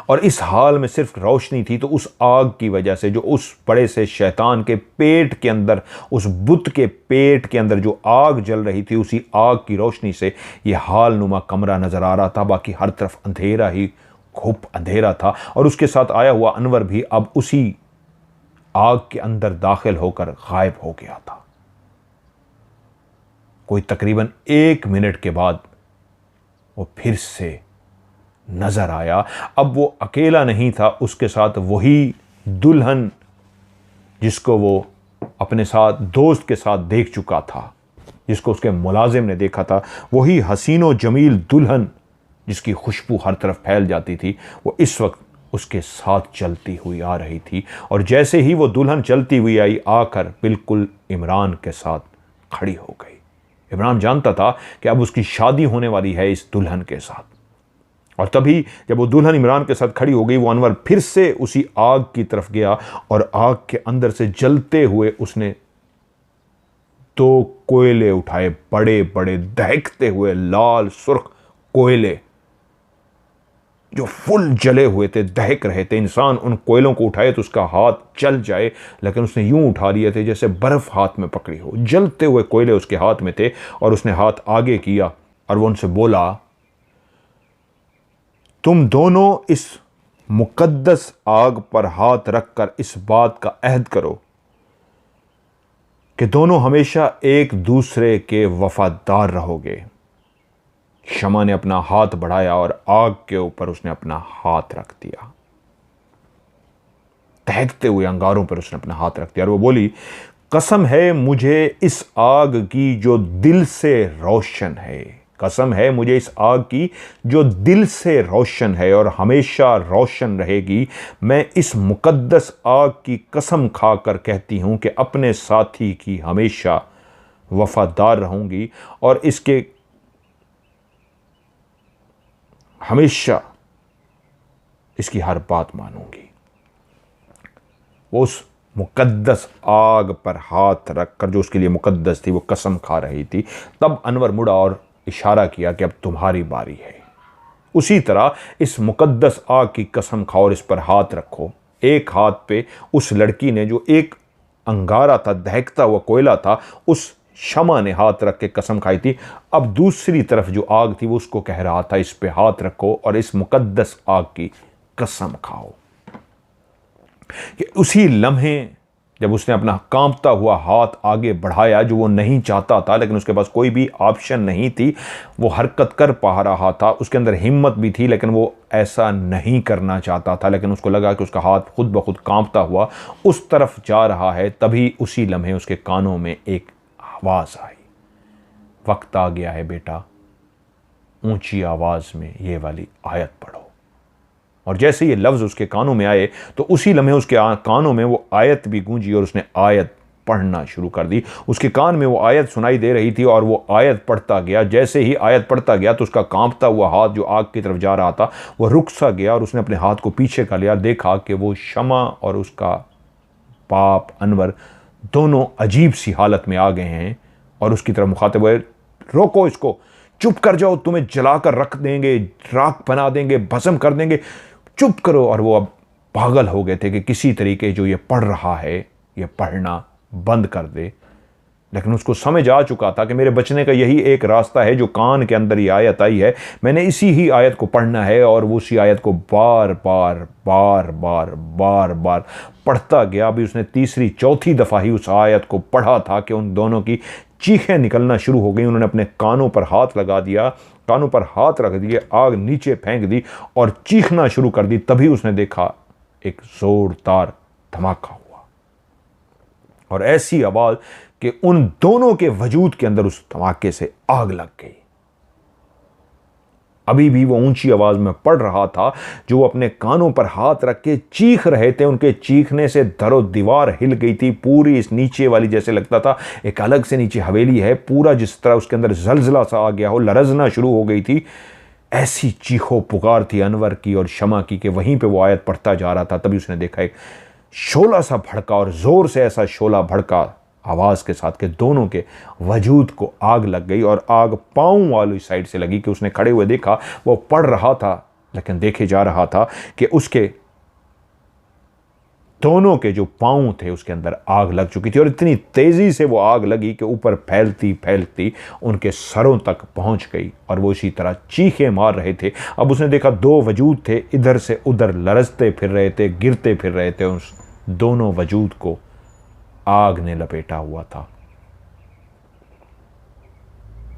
और इस हाल में सिर्फ रोशनी थी तो उस आग की वजह से, जो उस बड़े से शैतान के पेट के अंदर, उस बुत के पेट के अंदर जो आग जल रही थी, उसी आग की रोशनी से यह हाल नुमा कमरा नजर आ रहा था। बाकी हर तरफ अंधेरा ही, खूब अंधेरा था। और उसके साथ आया हुआ अनवर भी अब उसी आग के अंदर दाखिल होकर गायब हो गया था। कोई तकरीबन 1 मिनट के बाद वो फिर से नजर आया। अब वो अकेला नहीं था, उसके साथ वही दुल्हन जिसको वो अपने साथ दोस्त के साथ देख चुका था, जिसको उसके मुलाजिम ने देखा था, वही हसीनो जमील दुल्हन जिसकी खुशबू हर तरफ फैल जाती थी, वो इस वक्त उसके साथ चलती हुई आ रही थी। और जैसे ही वो दुल्हन चलती हुई आई, आकर बिल्कुल इमरान के साथ खड़ी हो गई। इमरान जानता था कि अब उसकी शादी होने वाली है इस दुल्हन के साथ। और तभी जब वो दुल्हन इमरान के साथ खड़ी हो गई, वो अनवर फिर से उसी आग की तरफ गया और आग के अंदर से जलते हुए उसने 2 कोयले उठाए, बड़े बड़े दहकते हुए लाल सुर्ख कोयले जो फुल जले हुए थे, दहक रहे थे। इंसान उन कोयलों को उठाए तो उसका हाथ जल जाए, लेकिन उसने यूं उठा लिए थे जैसे बर्फ हाथ में पकड़ी हो। जलते हुए कोयले उसके हाथ में थे और उसने हाथ आगे किया और वो उनसे बोला, तुम दोनों इस मुकद्दस आग पर हाथ रखकर इस बात का अहद करो कि दोनों हमेशा एक दूसरे के वफादार रहोगे। शमा ने अपना हाथ बढ़ाया और आग के ऊपर उसने अपना हाथ रख दिया। दहकते हुए अंगारों पर उसने अपना हाथ रख दिया और वो बोली, कसम है मुझे इस आग की जो दिल से रोशन है, कसम है मुझे इस आग की जो दिल से रोशन है और हमेशा रोशन रहेगी। मैं इस मुकद्दस आग की कसम खाकर कहती हूं कि अपने साथी की हमेशा वफादार रहूंगी और इसके हमेशा इसकी हर बात मानूंगी। वो उस मुकद्दस आग पर हाथ रखकर, जो उसके लिए मुकद्दस थी, वो कसम खा रही थी। तब अनवर मुड़ा और इशारा किया कि अब तुम्हारी बारी है। उसी तरह इस मुकद्दस आग की कसम खाओ और इस पर हाथ रखो। एक हाथ पे उस लड़की ने, जो एक अंगारा था, दहकता हुआ कोयला था, उस शमा ने हाथ रख के कसम खाई थी। अब दूसरी तरफ जो आग थी वो उसको कह रहा था, इस पे हाथ रखो और इस मुकद्दस आग की कसम खाओ। कि उसी लम्हे जब उसने अपना कांपता हुआ हाथ आगे बढ़ाया, जो वो नहीं चाहता था, लेकिन उसके पास कोई भी ऑप्शन नहीं थी, वो हरकत कर पा रहा था, उसके अंदर हिम्मत भी थी, लेकिन वो ऐसा नहीं करना चाहता था। लेकिन उसको लगा कि उसका हाथ खुद ब खुद कांपता हुआ उस तरफ जा रहा है। तभी उसी लम्हे उसके कानों में एक आवाज़ आई, वक्त आ गया है बेटा, ऊंची आवाज़ में ये वाली आयत पढ़ो। और जैसे ये लफ्ज़ उसके कानों में आए तो उसी लम्हे उसके कानों में वो आयत भी गूंजी और उसने आयत पढ़ना शुरू कर दी। उसके कान में वो आयत सुनाई दे रही थी और वो आयत पढ़ता गया। जैसे ही आयत पढ़ता गया तो उसका कांपता हुआ हाथ जो आग की तरफ जा रहा था वो रुक सा गया और उसने अपने हाथ को पीछे कर लिया। देखा कि वो शमा और उसका बाप अनवर दोनों अजीब सी हालत में आ गए हैं और उसकी तरफ मुखातिब हुए, रोको इसको, चुप कर जाओ, तुम्हें जलाकर रख देंगे, राख बना देंगे, भस्म कर देंगे, चुप करो। और वो अब पागल हो गए थे कि किसी तरीके जो ये पढ़ रहा है ये पढ़ना बंद कर दे। लेकिन उसको समझ आ चुका था कि मेरे बचने का यही एक रास्ता है, जो कान के अंदर ये आयत आई है, मैंने इसी ही आयत को पढ़ना है। और वो उसी आयत को बार बार बार बार बार बार पढ़ता गया। अभी उसने तीसरी चौथी दफ़ा ही उस आयत को पढ़ा था कि उन दोनों की चीखें निकलना शुरू हो गई। उन्होंने अपने कानों पर हाथ लगा दिया, कानों पर हाथ रख दिए, आग नीचे फेंक दी और चीखना शुरू कर दी। तभी उसने देखा एक जोरदार धमाका हुआ और ऐसी आवाज़ कि उन दोनों के वजूद के अंदर उस धमाके से आग लग गई। अभी भी वो ऊंची आवाज में पढ़ रहा था। जो वो अपने कानों पर हाथ रख के चीख रहे थे, उनके चीखने से दरो दीवार हिल गई थी पूरी। इस नीचे वाली जैसे लगता था एक अलग से नीचे हवेली है, पूरा जिस तरह उसके अंदर जलजला सा आ गया हो, लरजना शुरू हो गई थी। ऐसी चीखो पुकार थी अनवर की और शमा की कि वहीं पे वो आयत पढ़ता जा रहा था। तभी उसने देखा एक शोला सा भड़का, और जोर से ऐसा शोला भड़का आवाज के साथ कि दोनों के वजूद को आग लग गई। और आग पांव वाली साइड से लगी कि उसने खड़े हुए देखा, वो पढ़ रहा था लेकिन देखे जा रहा था कि उसके दोनों के जो पांव थे उसके अंदर आग लग चुकी थी। और इतनी तेजी से वो आग लगी कि ऊपर फैलती फैलती उनके सरों तक पहुंच गई और वो इसी तरह चीखें मार रहे थे। अब उसने देखा दो वजूद थे, इधर से उधर लरजते फिर रहे थे, गिरते फिर रहे थे। उस दोनों वजूद को आग ने लपेटा हुआ था।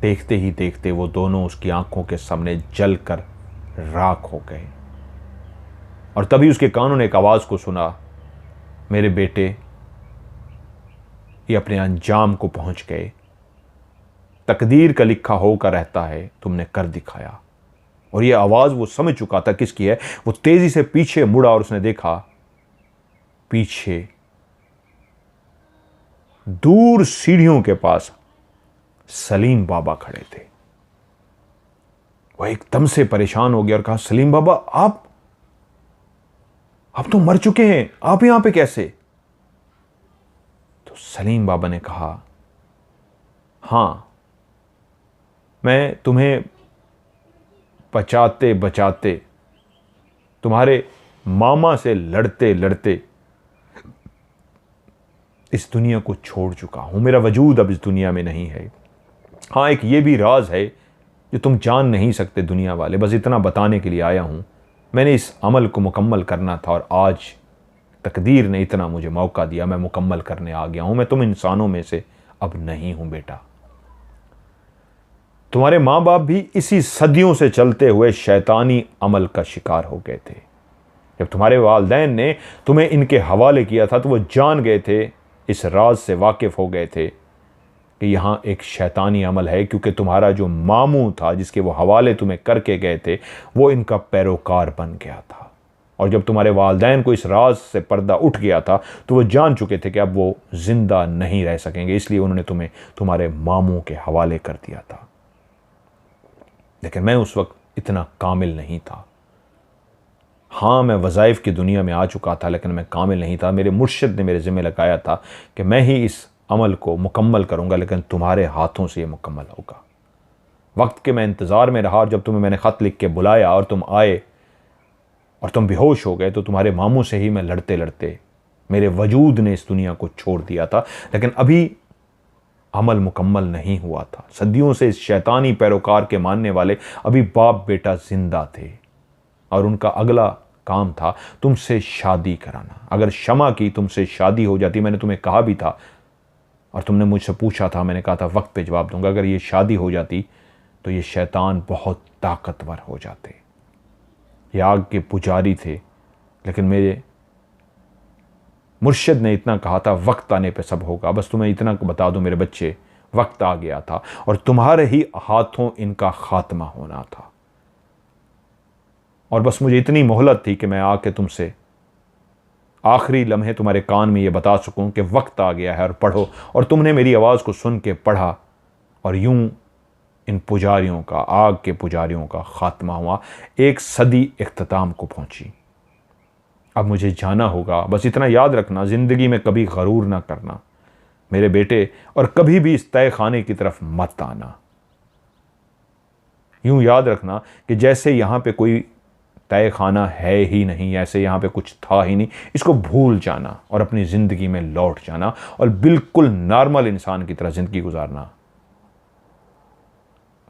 देखते ही देखते वो दोनों उसकी आंखों के सामने जलकर राख हो गए। और तभी उसके कानों ने एक आवाज को सुना, मेरे बेटे ये अपने अंजाम को पहुंच गए, तकदीर का लिखा होकर रहता है, तुमने कर दिखाया। और ये आवाज वो समझ चुका था किसकी है। वो तेजी से पीछे मुड़ा और उसने देखा पीछे दूर सीढ़ियों के पास सलीम बाबा खड़े थे। वह एकदम से परेशान हो गया और कहा, सलीम बाबा आप तो मर चुके हैं, आप यहां पे कैसे? तो सलीम बाबा ने कहा, हां मैं तुम्हें बचाते बचाते, तुम्हारे मामा से लड़ते लड़ते इस दुनिया को छोड़ चुका हूं। मेरा वजूद अब इस दुनिया में नहीं है। हां एक ये भी राज है जो तुम जान नहीं सकते दुनिया वाले, बस इतना बताने के लिए आया हूं। मैंने इस अमल को मुकम्मल करना था और आज तकदीर ने इतना मुझे मौका दिया, मैं मुकम्मल करने आ गया हूं। मैं तुम इंसानों में से अब नहीं हूं बेटा। तुम्हारे माँ बाप भी इसी सदियों से चलते हुए शैतानी अमल का शिकार हो गए थे। जब तुम्हारे वालिदैन ने तुम्हें इनके हवाले किया था तो वो जान गए थे, इस राज से वाकिफ हो गए थे कि यहां एक शैतानी अमल है, क्योंकि तुम्हारा जो मामू था जिसके वो हवाले तुम्हें करके गए थे वो इनका पैरोकार बन गया था। और जब तुम्हारे वालिदैन को इस राज से पर्दा उठ गया था तो वो जान चुके थे कि अब वो जिंदा नहीं रह सकेंगे, इसलिए उन्होंने तुम्हें तुम्हारे मामू के हवाले कर दिया था। लेकिन मैं उस वक्त इतना कामिल नहीं था। हाँ मैं वज़ाइफ की दुनिया में आ चुका था लेकिन मैं कामिल नहीं था। मेरे मुर्शिद ने मेरे ज़िम्मे लगाया था कि मैं ही इस अमल को मुकम्मल करूंगा, लेकिन तुम्हारे हाथों से ये मुकम्मल होगा। वक्त के मैं इंतज़ार में रहा और जब तुम्हें मैंने ख़त लिख के बुलाया और तुम आए और तुम बेहोश हो गए तो तुम्हारे मामू से ही मैं लड़ते लड़ते, मेरे वजूद ने इस दुनिया को छोड़ दिया था। लेकिन अभी अमल मुकम्मल नहीं हुआ था। सदियों से इस शैतानी पैरोकार के मानने वाले अभी बाप बेटा जिंदा थे और उनका अगला काम था तुमसे शादी कराना। अगर शमा की तुमसे शादी हो जाती, मैंने तुम्हें कहा भी था और तुमने मुझसे पूछा था, मैंने कहा था वक्त पे जवाब दूंगा, अगर ये शादी हो जाती तो ये शैतान बहुत ताकतवर हो जाते। ये आग के पुजारी थे, लेकिन मेरे मुर्शिद ने इतना कहा था वक्त आने पे सब होगा। बस तुम्हें इतना बता दूं मेरे बच्चे, वक्त आ गया था और तुम्हारे ही हाथों इनका खात्मा होना था। और बस मुझे इतनी मोहलत थी कि मैं आके तुमसे आखिरी लम्हे तुम्हारे कान में ये बता सकूं कि वक्त आ गया है और पढ़ो। और तुमने मेरी आवाज़ को सुन के पढ़ा और यूं इन पुजारियों का, आग के पुजारियों का खात्मा हुआ। एक सदी इख्तिताम को पहुंची। अब मुझे जाना होगा। बस इतना याद रखना, ज़िंदगी में कभी गरूर ना करना मेरे बेटे, और कभी भी इस तय खाने की तरफ मत आना। यूं याद रखना कि जैसे यहाँ पे कोई तय खाना है ही नहीं, ऐसे यहाँ पे कुछ था ही नहीं, इसको भूल जाना और अपनी ज़िंदगी में लौट जाना और बिल्कुल नॉर्मल इंसान की तरह ज़िंदगी गुजारना।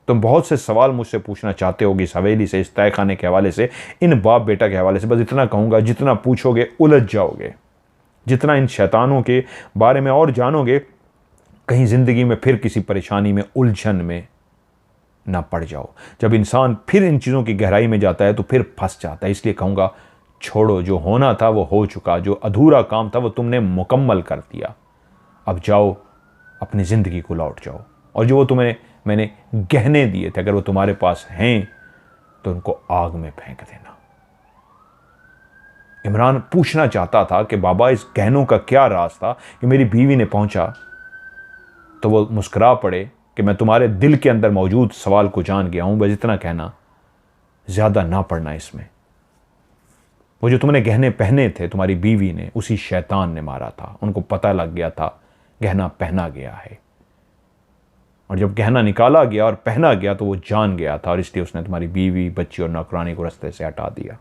तुम बहुत से सवाल मुझसे पूछना चाहते होगे इस हवेली से, इस तय खाने के हवाले से, इन बाप बेटा के हवाले से। बस इतना कहूँगा, जितना पूछोगे उलझ जाओगे, जितना इन शैतानों के बारे में और जानोगे, कहीं ज़िंदगी में फिर किसी परेशानी में, उलझन में ना पड़ जाओ। जब इंसान फिर इन चीज़ों की गहराई में जाता है तो फिर फंस जाता है। इसलिए कहूँगा छोड़ो, जो होना था वो हो चुका, जो अधूरा काम था वो तुमने मुकम्मल कर दिया। अब जाओ अपनी ज़िंदगी को लौट जाओ, और जो वो तुम्हें मैंने गहने दिए थे, अगर वो तुम्हारे पास हैं तो उनको आग में फेंक देना। इमरान पूछना चाहता था कि बाबा इस गहनों का क्या राज था कि मेरी बीवी ने पहुंचा, तो वो मुस्कुरा पड़े कि मैं तुम्हारे दिल के अंदर मौजूद सवाल को जान गया हूं, बस इतना कहना, ज्यादा ना पड़ना इसमें। वो जो तुमने गहने पहने थे तुम्हारी बीवी ने, उसी शैतान ने मारा था। उनको पता लग गया था गहना पहना गया है, और जब गहना निकाला गया और पहना गया तो वो जान गया था, और इसलिए उसने तुम्हारी बीवी, बच्ची और नौकरानी को रास्ते से हटा दिया।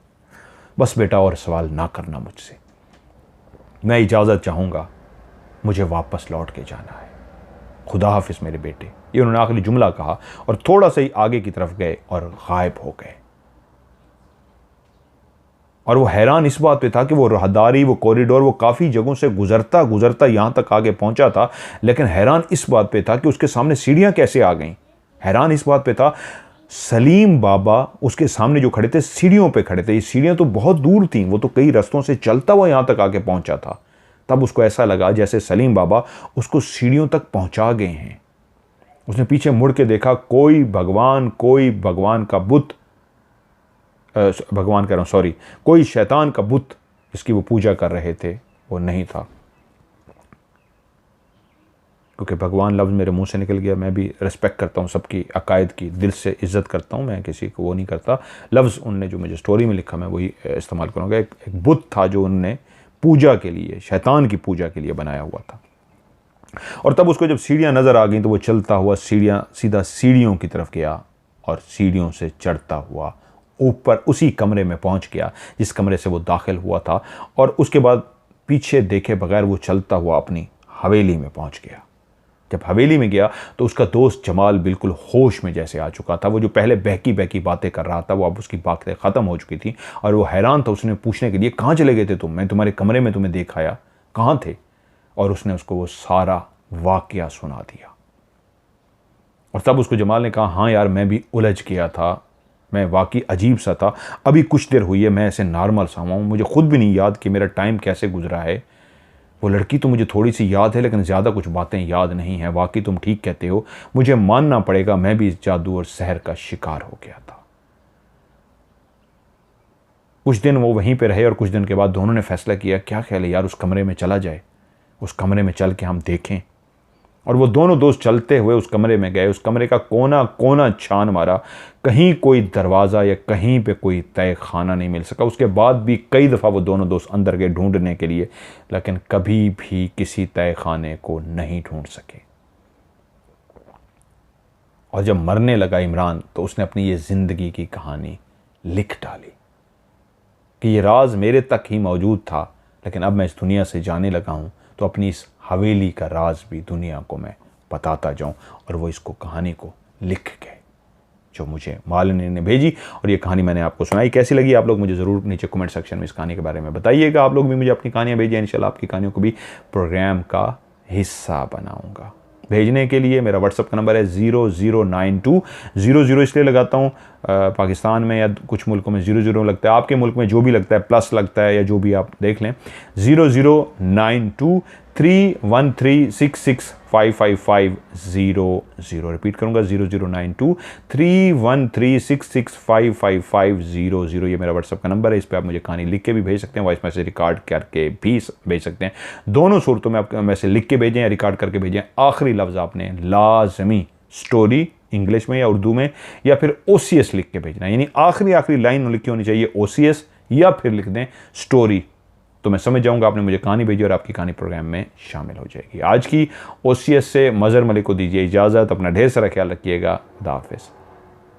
बस बेटा और सवाल ना करना मुझसे, मैं इजाज़त चाहूँगा, मुझे वापस लौट के जाना है। खुदा हाफिज़ मेरे बेटे। ये उन्होंने आखिरी जुमला कहा और थोड़ा सा ही आगे की तरफ गए और गायब हो गए। और वो हैरान इस बात पे था कि वो राहदारी, वो कॉरिडोर, वो काफ़ी जगहों से गुजरता गुजरता यहाँ तक आगे पहुँचा था, लेकिन हैरान इस बात पे था कि उसके सामने सीढ़ियाँ कैसे आ गईं। हैरान इस बात पे था, सलीम बाबा उसके सामने जो खड़े थे सीढ़ियों पे खड़े थे। ये सीढ़ियाँ तो बहुत दूर थीं, वो तो कई रास्तों से चलता हुआ यहाँ तक आके पहुँचा था। तब उसको ऐसा लगा जैसे सलीम बाबा उसको सीढ़ियों तक पहुँचा गए हैं। उसने पीछे मुड़ के देखा, कोई भगवान का बुत, भगवान कह रहा हूँ सॉरी, कोई शैतान का बुत जिसकी वो पूजा कर रहे थे वो नहीं था। क्योंकि भगवान लफ्ज़ मेरे मुंह से निकल गया। मैं भी रिस्पेक्ट करता हूँ सबकी अकायद की, दिल से इज़्ज़त करता हूँ, मैं किसी को वो नहीं करता। लफ्ज़ उनने जो मुझे स्टोरी में लिखा मैं वही इस्तेमाल करूँगा। एक बुत था जो उनने पूजा के लिए, शैतान की पूजा के लिए बनाया हुआ था। और तब उसको जब सीढ़ियाँ नज़र आ गई तो वो चलता हुआ सीधा सीढ़ियों की तरफ गया और सीढ़ियों से चढ़ता हुआ ऊपर उसी कमरे में पहुँच गया जिस कमरे से वो दाखिल हुआ था। और उसके बाद पीछे देखे बगैर वो चलता हुआ अपनी हवेली में पहुँच गया। जब हवेली में गया तो उसका दोस्त जमाल बिल्कुल होश में जैसे आ चुका था। वो जो पहले बहकी बहकी बातें कर रहा था वो अब उसकी बातें ख़त्म हो चुकी थी और वो हैरान था। उसने पूछने के लिए, कहाँ चले गए थे तुम? मैं तुम्हारे कमरे में तुम्हें देख आया, कहाँ थे? और उसने उसको वो सारा वाक़या सुना दिया। और तब उसको जमाल ने कहा, हाँ यार मैं भी उलझ गया था, मैं वाकई अजीब सा था, अभी कुछ देर हुई है मैं ऐसे नॉर्मल सा हूँ, मुझे खुद भी नहीं याद कि मेरा टाइम कैसे गुजरा है। वो लड़की तो मुझे थोड़ी सी याद है लेकिन ज़्यादा कुछ बातें याद नहीं है। वाकई तुम ठीक कहते हो, मुझे मानना पड़ेगा मैं भी इस जादू और सहर का शिकार हो गया था। कुछ दिन वो वहीं पे रहे और कुछ दिन के बाद दोनों ने फैसला किया, क्या ख्याल है यार उस कमरे में चला जाए, उस कमरे में चल के हम देखें। और वो दोनों दोस्त चलते हुए उस कमरे में गए। उस कमरे का कोना कोना छान मारा, कहीं कोई दरवाज़ा या कहीं पे कोई तय खाना नहीं मिल सका। उसके बाद भी कई दफ़ा वो दोनों दोस्त अंदर गए ढूंढने के लिए, लेकिन कभी भी किसी तय खाने को नहीं ढूंढ सके। और जब मरने लगा इमरान तो उसने अपनी ये ज़िंदगी की कहानी लिख डाली कि ये राज मेरे तक ही मौजूद था, लेकिन अब मैं इस दुनिया से जाने लगा हूँ तो अपनी इस हवेली का राज भी दुनिया को मैं बताता जाऊं। और वो इसको कहानी को लिख गए जो मुझे मालिनी ने भेजी, और ये कहानी मैंने आपको सुनाई। कैसी लगी आप लोग मुझे ज़रूर नीचे कमेंट सेक्शन में इस कहानी के बारे में बताइएगा। आप लोग भी मुझे अपनी कहानियाँ भेजिए, इंशाल्लाह आपकी कहानियों को भी प्रोग्राम का हिस्सा बनाऊँगा। भेजने के लिए मेरा व्हाट्सअप का नंबर है 0092, 00 इसलिए लगाता हूँ पाकिस्तान में या कुछ मुल्कों में 00 लगता है, आपके मुल्क में जो भी लगता है प्लस लगता है या जो भी आप देख लें। 0092 313665550। रिपीट करूंगा 0092 313665550। ये मेरा व्हाट्सअप का नंबर है, इस पर आप मुझे कहानी लिख के भी भेज सकते हैं, वॉइस मैसेज रिकॉर्ड करके भी भेज सकते हैं। दोनों सूरतों में आप मैसेज लिख के भेजें या रिकॉर्ड करके भेजें। आखिरी लफ्ज़ आपने लाजमी स्टोरी इंग्लिश में या उर्दू में या फिर OCS लिख के भेजना, यानी आखिरी लाइन लिखी होनी चाहिए OCS, या फिर लिख दें स्टोरी, तो मैं समझ जाऊंगा आपने मुझे कहानी भेजी और आपकी कहानी प्रोग्राम में शामिल हो जाएगी। आज की OCS से मज़हर मलिक को दीजिए इजाज़त। अपना ढेर सारा ख्याल रखिएगा। खुदा हाफिज़।